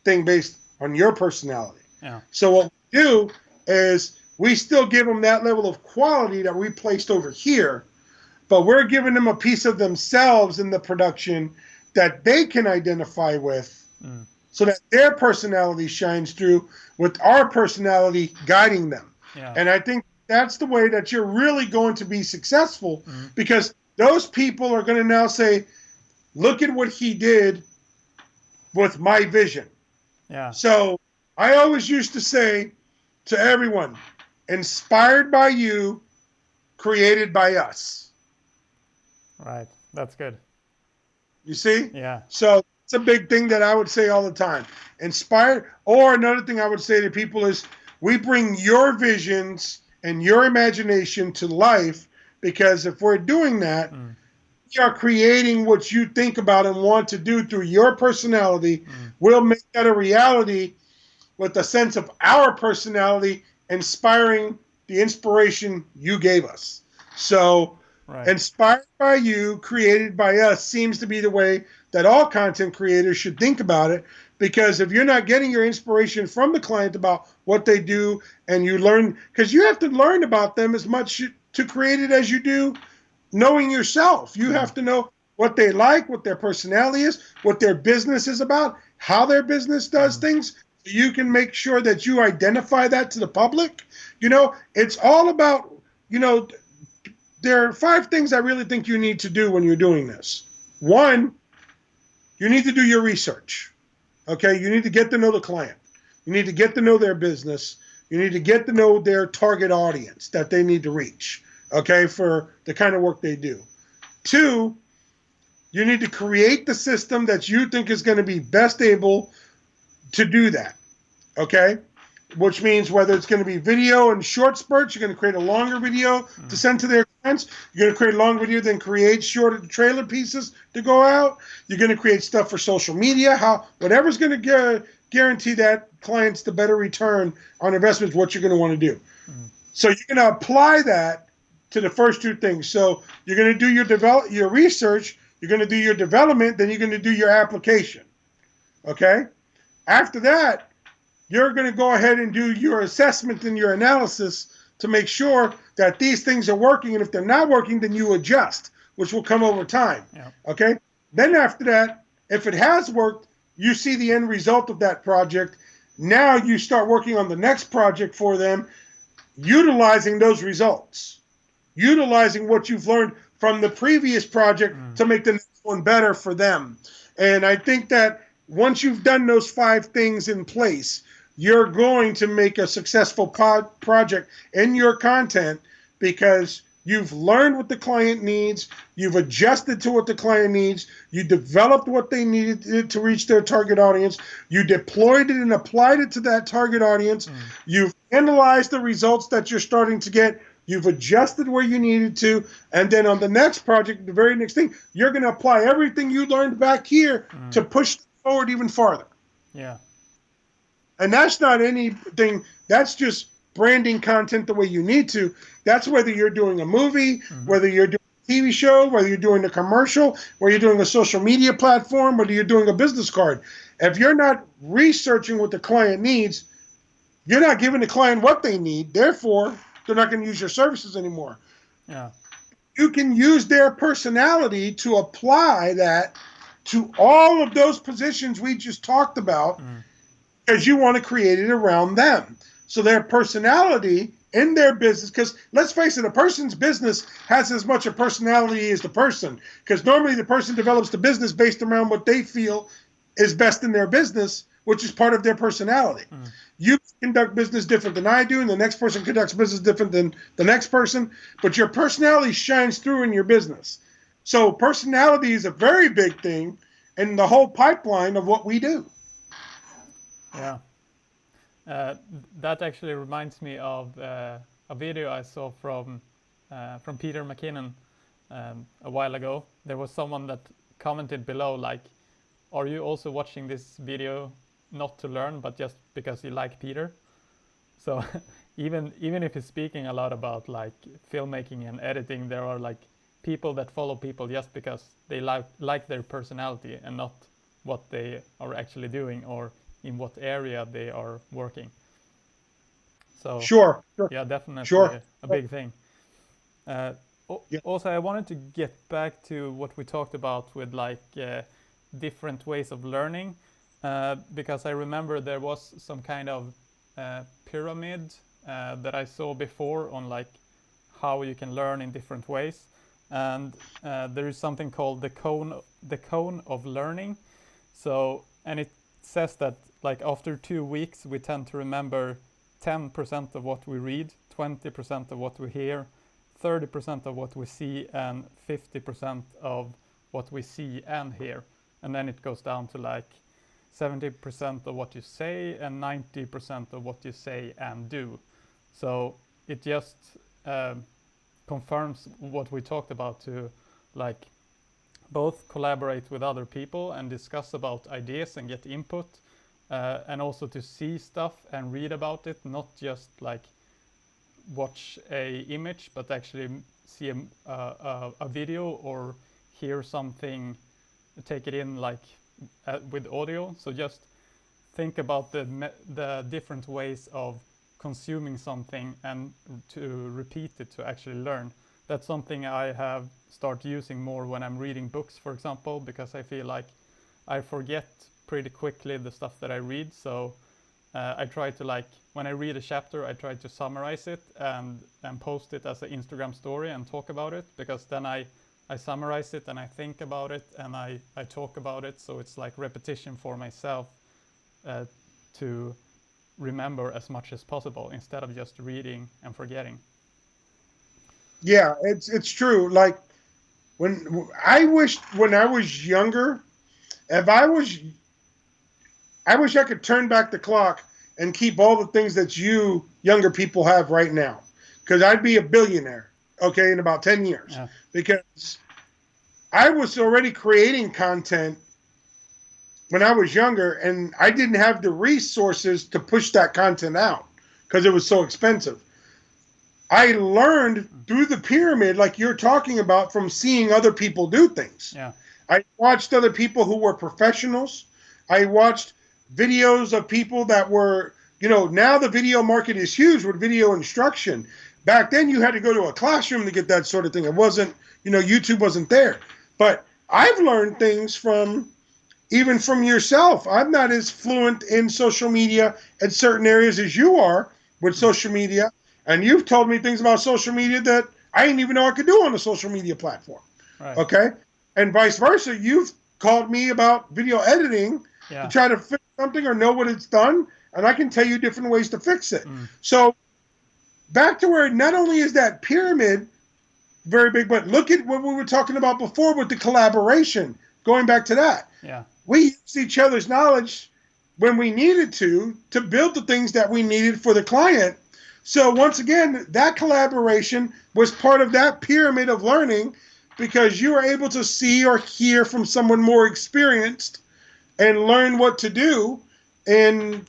thing based on your personality. Yeah. So what we do is we still give them that level of quality that we placed over here, but we're giving them a piece of themselves in the production that they can identify with, so that their personality shines through with our personality guiding them. Yeah. And I think that's the way that you're really going to be successful, because those people are going to now say, look at what he did with my vision. Yeah. So I always used to say to everyone, inspired by you, created by us. Right. That's good. You see? Yeah. So it's a big thing that I would say all the time. Inspired. Or another thing I would say to people is, we bring your visions and your imagination to life, because if we're doing that, we are creating what you think about and want to do through your personality. We'll make that a reality with a sense of our personality inspiring the inspiration you gave us. So inspired by you, created by us seems to be the way that all content creators should think about it, because if you're not getting your inspiration from the client about what they do, and you learn, because you have to learn about them as much to create it as you do knowing yourself. You have to know what they like, what their personality is, what their business is about, how their business does things. So you can make sure that you identify that to the public. You know, it's all about, you know, there are 5 things I really think you need to do when you're doing this. 1, you need to do your research. Okay, you need to get to know the client. You need to get to know their business. You need to get to know their target audience that they need to reach, okay, for the kind of work they do. 2, you need to create the system that you think is going to be best able to do that, okay? Which means whether it's going to be video and short spurts, you're going to create a longer video to send to their clients. You're going to create a long video, then create shorter trailer pieces to go out. You're going to create stuff for social media. Whatever's going to guarantee that clients the better return on investment is what you're going to want to do. So you're going to apply that to the first 2 things. So you're going to do your research. You're going to do your development. Then you're going to do your application. Okay. After that, you're going to go ahead and do your assessment and your analysis to make sure that these things are working. And if they're not working, then you adjust, which will come over time. Yeah. Okay. Then after that, if it has worked, you see the end result of that project. Now you start working on the next project for them, utilizing those results, utilizing what you've learned from the previous project to make the next one better for them. And I think that once you've done those 5 things in place, you're going to make a successful project in your content, because you've learned what the client needs, you've adjusted to what the client needs, you developed what they needed to reach their target audience, you deployed it and applied it to that target audience, you've analyzed the results that you're starting to get, you've adjusted where you needed to, and then on the next project, the very next thing, you're going to apply everything you learned back here to push forward even farther. Yeah. And that's not anything, that's just branding content the way you need to. That's whether you're doing a movie, whether you're doing a TV show, whether you're doing a commercial, whether you're doing a social media platform, whether you're doing a business card. If you're not researching what the client needs, you're not giving the client what they need. Therefore, they're not going to use your services anymore. Yeah. You can use their personality to apply that to all of those positions we just talked about, because you want to create it around them. So their personality in their business, because let's face it, a person's business has as much a personality as the person, because normally the person develops the business based around what they feel is best in their business, which is part of their personality. You conduct business different than I do, and the next person conducts business different than the next person, but your personality shines through in your business. So personality is a very big thing in the whole pipeline of what we do. Yeah. That actually reminds me of a video I saw from Peter McKinnon a while ago. There was someone that commented below, like, are you also watching this video not to learn, but just because you like Peter? So even if he's speaking a lot about like filmmaking and editing, there are like people that follow people just because they like their personality and not what they are actually doing or in what area they are working. So sure. Yeah, definitely a big thing. Yeah. Also, I wanted to get back to what we talked about with like different ways of learning, because I remember there was some kind of pyramid that I saw before on like how you can learn in different ways, and there is something called the cone of learning. So, and it says that like after 2 weeks we tend to remember 10% of what we read, 20% of what we hear, 30% of what we see, and 50% of what we see and hear. And then it goes down to like 70% of what you say and 90% of what you say and do. So it just confirms what we talked about, to like both collaborate with other people and discuss about ideas and get input, and also to see stuff and read about it, not just like watch a image, but actually see a video or hear something, take it in like with audio. So just think about the different ways of consuming something and to repeat it to actually learn. That's something I have started using more when I'm reading books, for example, because I feel like I forget pretty quickly the stuff that I read. So I try to, like, when I read a chapter, I try to summarize it and post it as an Instagram story and talk about it, because then I summarize it and I think about it and I talk about it. So it's like repetition for myself to remember as much as possible instead of just reading and forgetting. Yeah, it's true. Like when I wish when I was younger, if I wish I could turn back the clock and keep all the things that you younger people have right now, because I'd be a billionaire, okay, in about 10 years. Yeah. Because I was already creating content when I was younger, and I didn't have the resources to push that content out because it was so expensive. I learned through the pyramid, like you're talking about, from seeing other people do things. Yeah. I watched other people who were professionals. I watched videos of people that were, now the video market is huge with video instruction. Back then, you had to go to a classroom to get that sort of thing. It wasn't, YouTube wasn't there. But I've learned things even from yourself. I'm not as fluent in social media in certain areas as you are with social media. And you've told me things about social media that I didn't even know I could do on a social media platform. Right. Okay. And vice versa. You've called me about video editing to try to fix something or know what it's done. And I can tell you different ways to fix it. So back to where not only is that pyramid very big, but look at what we were talking about before with the collaboration. Going back to that. Yeah. We used each other's knowledge when we needed to build the things that we needed for the client. So once again, that collaboration was part of that pyramid of learning, because you were able to see or hear from someone more experienced and learn what to do and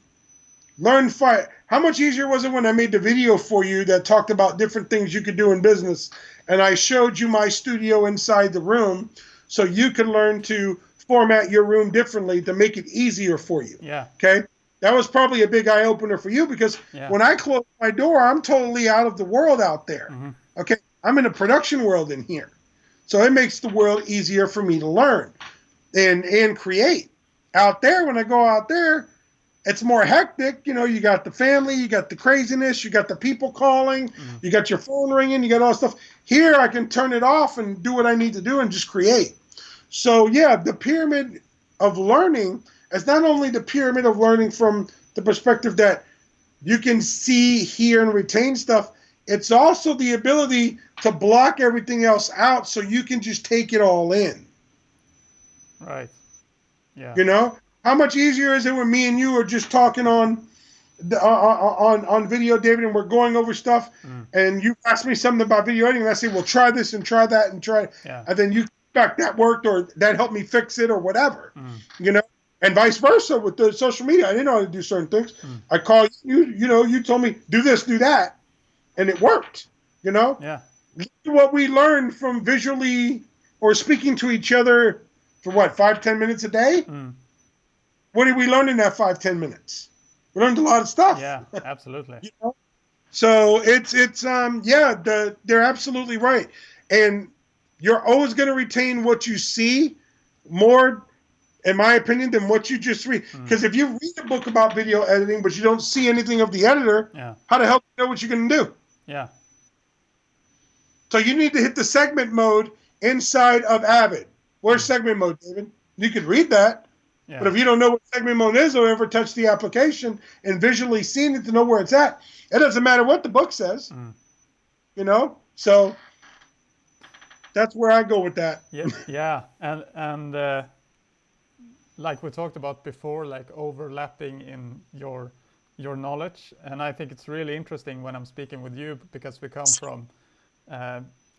learn fire. How much easier was it when I made the video for you that talked about different things you could do in business, and I showed you my studio inside the room so you could learn to format your room differently to make it easier for you. Yeah. Okay. That was probably a big eye opener for you, because when I close my door, I'm totally out of the world out there. Okay. I'm in a production world in here. So it makes the world easier for me to learn and create. Out there, when I go out there, it's more hectic. You got the family, you got the craziness, you got the people calling, you got your phone ringing, you got all that stuff. Here, I can turn it off and do what I need to do and just create. So, yeah, the pyramid of learning is not only the pyramid of learning from the perspective that you can see, hear, and retain stuff, it's also the ability to block everything else out so you can just take it all in. Right. Yeah. How much easier is it when me and you are just talking on video, David, and we're going over stuff, and you ask me something about video editing, and I say, well, try this and try that and try, and then you back that worked or that helped me fix it or whatever, and vice versa with the social media. I didn't know how to do certain things. I call you, you told me do this, do that, and it worked. Yeah. Look at what we learned from visually or speaking to each other for 5-10 minutes a day. What did we learn in that 5-10 minutes? We learned a lot of stuff. Yeah, absolutely. So they're absolutely right. And you're always going to retain what you see more, in my opinion, than what you just read. Because if you read a book about video editing, but you don't see anything of the editor, how the hell do you know what you're going to do? Yeah. So you need to hit the segment mode inside of Avid. Where's segment mode, David? You could read that. Yeah. But if you don't know what segment mode is or ever touch the application and visually seen it to know where it's at, it doesn't matter what the book says. You know? So that's where I go with that. Yeah. And like we talked about before, like overlapping in your knowledge. And I think it's really interesting when I'm speaking with you because we come from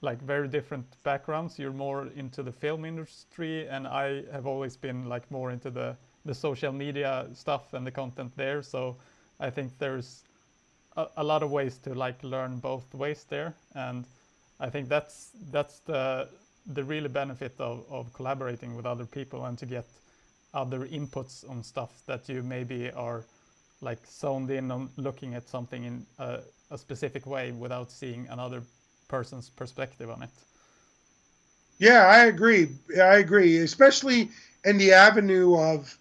like very different backgrounds. You're more into the film industry, and I have always been like more into the social media stuff and the content there. So I think there's a lot of ways to like learn both ways there, and I think that's the really benefit of collaborating with other people and to get other inputs on stuff that you maybe are like zoned in on looking at something in a specific way without seeing another person's perspective on it. Yeah, I agree. Especially in the avenue of,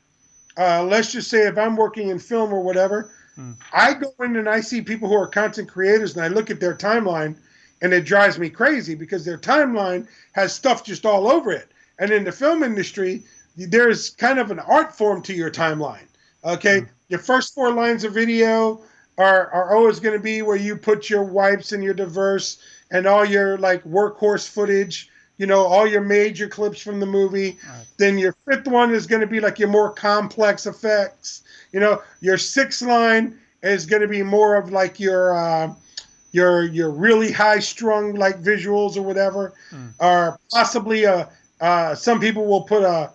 let's just say if I'm working in film or whatever, I go in and I see people who are content creators and I look at their timeline and it drives me crazy because their timeline has stuff just all over it. And in the film industry, there's kind of an art form to your timeline. Okay. Your first 4 lines of video are always going to be where you put your wipes and your diverse and all your like workhorse footage, you know, all your major clips from the movie. Right. Then your 5th one is going to be like your more complex effects. You know, your 6th line is going to be more of like your really high strung like visuals or whatever, or possibly some people will put a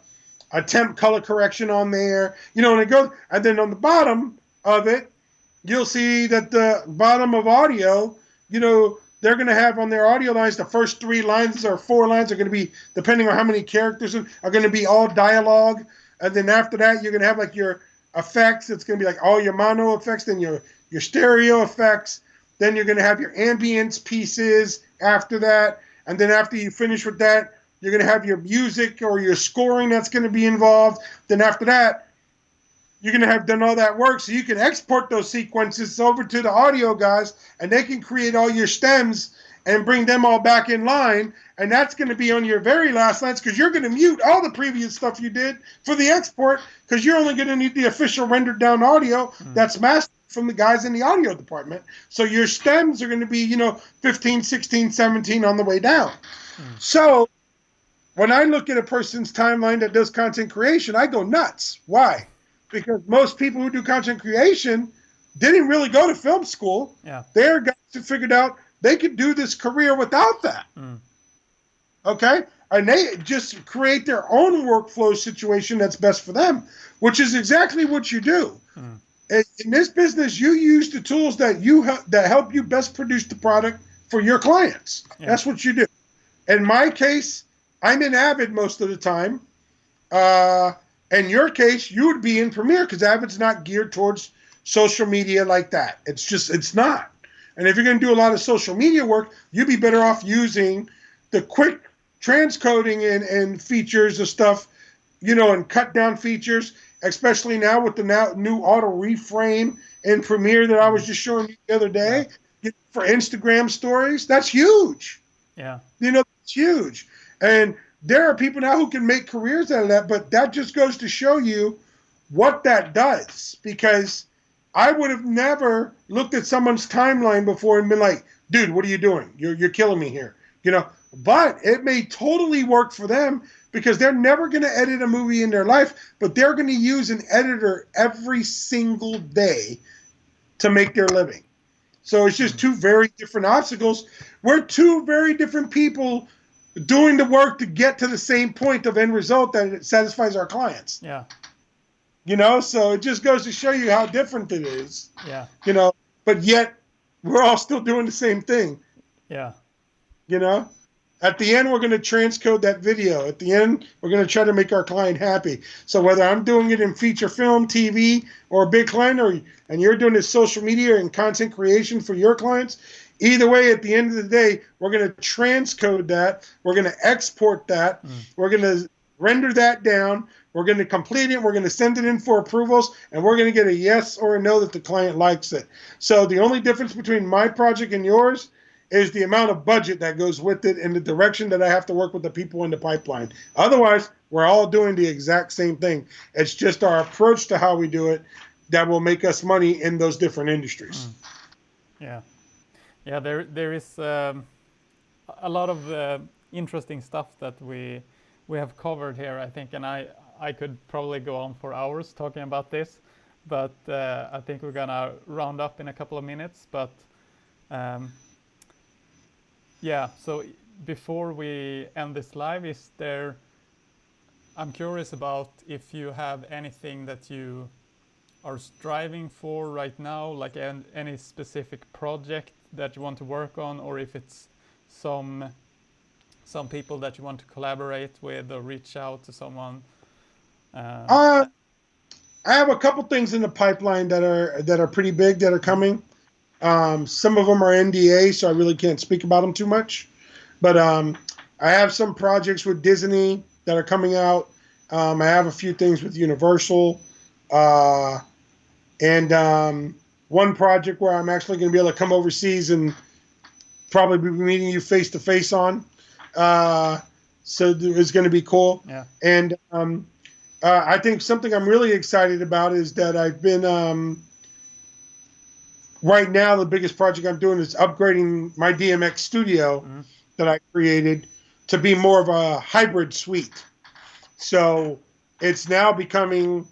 temp color correction on there, you know, and it goes, and then on the bottom of it, you'll see that the bottom of audio, you know, they're going to have on their audio lines, the first 3 lines or 4 lines are going to be, depending on how many characters are going to be all dialogue. And then after that, you're going to have like your effects. It's going to be like all your mono effects, then your stereo effects. Then you're going to have your ambience pieces after that. And then after you finish with that, you're going to have your music or your scoring that's going to be involved. Then after that, you're going to have done all that work. So you can export those sequences over to the audio guys, and they can create all your stems and bring them all back in line. And that's going to be on your very last lines because you're going to mute all the previous stuff you did for the export because you're only going to need the official rendered down audio that's mastered from the guys in the audio department. So your stems are going to be, you know, 15, 16, 17 on the way down. So when I look at a person's timeline that does content creation, I go nuts. Why? Because most people who do content creation didn't really go to film school. Yeah. They're guys who figured out they could do this career without that. Okay? And they just create their own workflow situation that's best for them, which is exactly what you do. In this business, you use the tools that that help you best produce the product for your clients. Yeah. That's what you do. In my case, I'm in Avid most of the time. In your case, you would be in Premiere because Avid's not geared towards social media like that. It's not. And if you're going to do a lot of social media work, you'd be better off using the quick transcoding and features of stuff, you know, and cut down features, especially now with the new auto reframe in Premiere that I was just showing you the other day for Instagram stories. That's huge. Yeah. You know, it's huge. And there are people now who can make careers out of that, but that just goes to show you what that does. Because I would have never looked at someone's timeline before and been like, dude, what are you doing? You're killing me here. You know, but it may totally work for them because they're never going to edit a movie in their life, but they're going to use an editor every single day to make their living. So it's just 2 very different obstacles. We're 2 very different people doing the work to get to the same point of end result that it satisfies our clients. Yeah. You know, so it just goes to show you how different it is. Yeah. You know, but yet we're all still doing the same thing. Yeah. You know, at the end, we're going to transcode that video. At the end, we're going to try to make our client happy. So whether I'm doing it in feature film, TV, or a big client, and you're doing this social media and content creation for your clients, Either way, at the end of the day, we're going to transcode that. We're going to export that. We're going to render that down. We're going to complete it. We're going to send it in for approvals, and we're going to get a yes or a no that the client likes it. So the only difference between my project and yours is the amount of budget that goes with it and the direction that I have to work with the people in the pipeline. Otherwise, we're all doing the exact same thing. It's just our approach to how we do it that will make us money in those different industries. Yeah. Yeah, there is a lot of interesting stuff that we have covered here, I think, and I could probably go on for hours talking about this, but I think we're gonna round up in a couple of minutes. But yeah, so before we end this live, I'm curious about if you have anything that you are striving for right now, like any specific project that you want to work on, or if it's some people that you want to collaborate with or reach out to someone. I have a couple things in the pipeline that are pretty big that are coming. Some of them are NDA, so I really can't speak about them too much. But I have some projects with Disney that are coming out. I have a few things with Universal. And one project where I'm actually going to be able to come overseas and probably be meeting you face to face on. So it's going to be cool. Yeah. And I think something I'm really excited about is that I've been right now, the biggest project I'm doing is upgrading my DMX studio that I created to be more of a hybrid suite. So it's now becoming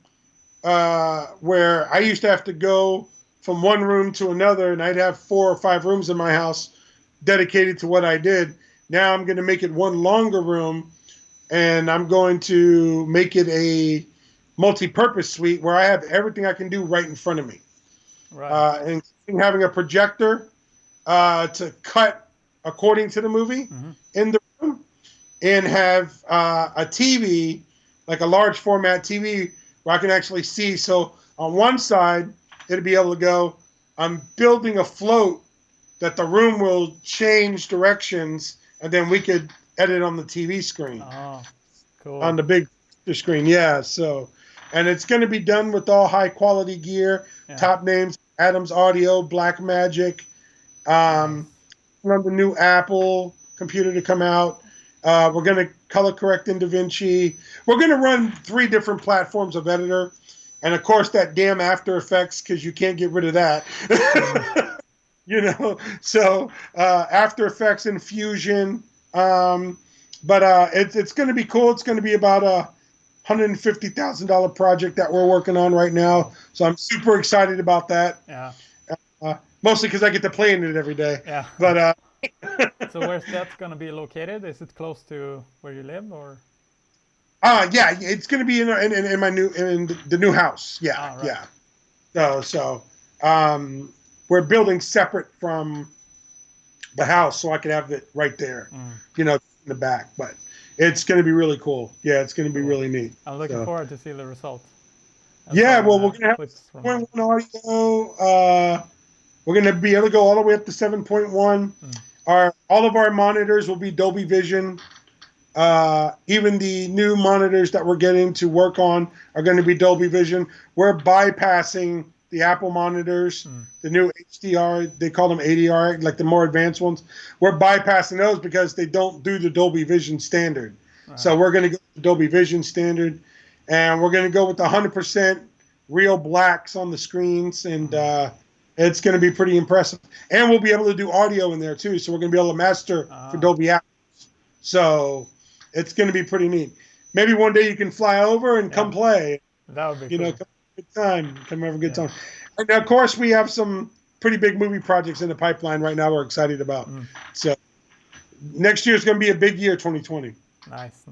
where I used to have to go from one room to another, and I'd have 4 or 5 rooms in my house dedicated to what I did. Now I'm going to make it one longer room, and I'm going to make it a multi-purpose suite where I have everything I can do right in front of me. Right. And having a projector to cut according to the movie in the room, and have a TV, like a large format TV, where I can actually see. So on one side, it'll be able to go, I'm building a float that the room will change directions, and then we could edit on the TV screen. Oh, cool. On the big screen, yeah. So, and it's going to be done with all high quality gear, top names, Adams Audio, Blackmagic, on the new Apple computer to come out. We're going to color correct in DaVinci. We're going to run 3 different platforms of editor. And of course, that damn After Effects, because you can't get rid of that. You know, so After Effects and Fusion. But it's going to be cool. It's going to be about a $150,000 project that we're working on right now. So I'm super excited about that. Yeah. Mostly because I get to play in it every day. Yeah. But so where's that going to be located? Is it close to where you live, or? Yeah, it's going to be in the new house. Yeah, right. Yeah. So we're building separate from the house, so I could have it right there, you know, in the back. But it's going to be really cool. Yeah, it's going to be really neat. I'm looking forward to see the result. Yeah, well, we're going to have 7.1 audio. We're going to be able to go all the way up to 7.1. All of our monitors will be Dolby Vision. Even the new monitors that we're getting to work on are going to be Dolby Vision. We're bypassing the Apple monitors, the new HDR, they call them ADR, like the more advanced ones. We're bypassing those because they don't do the Dolby Vision standard. Right. So we're going to go with the Dolby Vision standard, and we're going to go with 100% real blacks on the screens, and it's going to be pretty impressive. And we'll be able to do audio in there too, so we're going to be able to master for Dolby Atmos. So it's going to be pretty neat. Maybe one day you can fly over and come play. That would be cool. Come have a good time. And of course, we have some pretty big movie projects in the pipeline right now we're excited about. So next year is going to be a big year, 2020. Nice.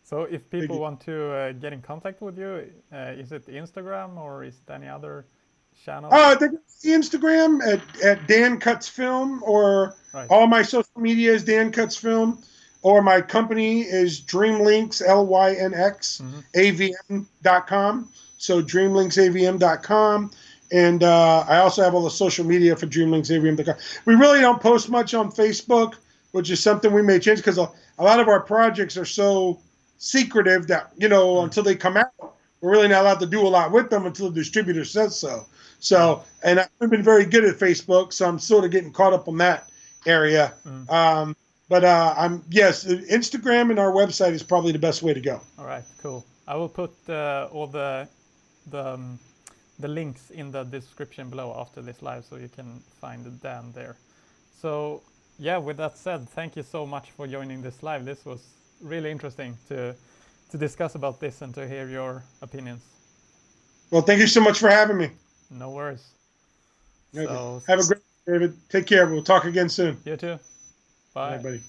So if people want to get in contact with you, is it Instagram or is it any other channel? Instagram at Dan Cuts Film, or all my social media is Dan Cuts Film, or my company is DreamLynx, LYNX, AVM.com. So DreamLynxAVM.com. And I also have all the social media for DreamLynx AVM. We really don't post much on Facebook, which is something we may change because a lot of our projects are so secretive that, until they come out, we're really not allowed to do a lot with them until the distributor says so. So, and I've been very good at Facebook, so I'm sort of getting caught up on that area. But yes, Instagram and our website is probably the best way to go. All right, cool. I will put all the links in the description below after this live, so you can find Dan there. So yeah, with that said, thank you so much for joining this live. This was really interesting to discuss about this and to hear your opinions. Well, thank you so much for having me. No worries. Okay. Have a great day, David. Take care. We'll talk again soon. You too. Bye. Bye, buddy.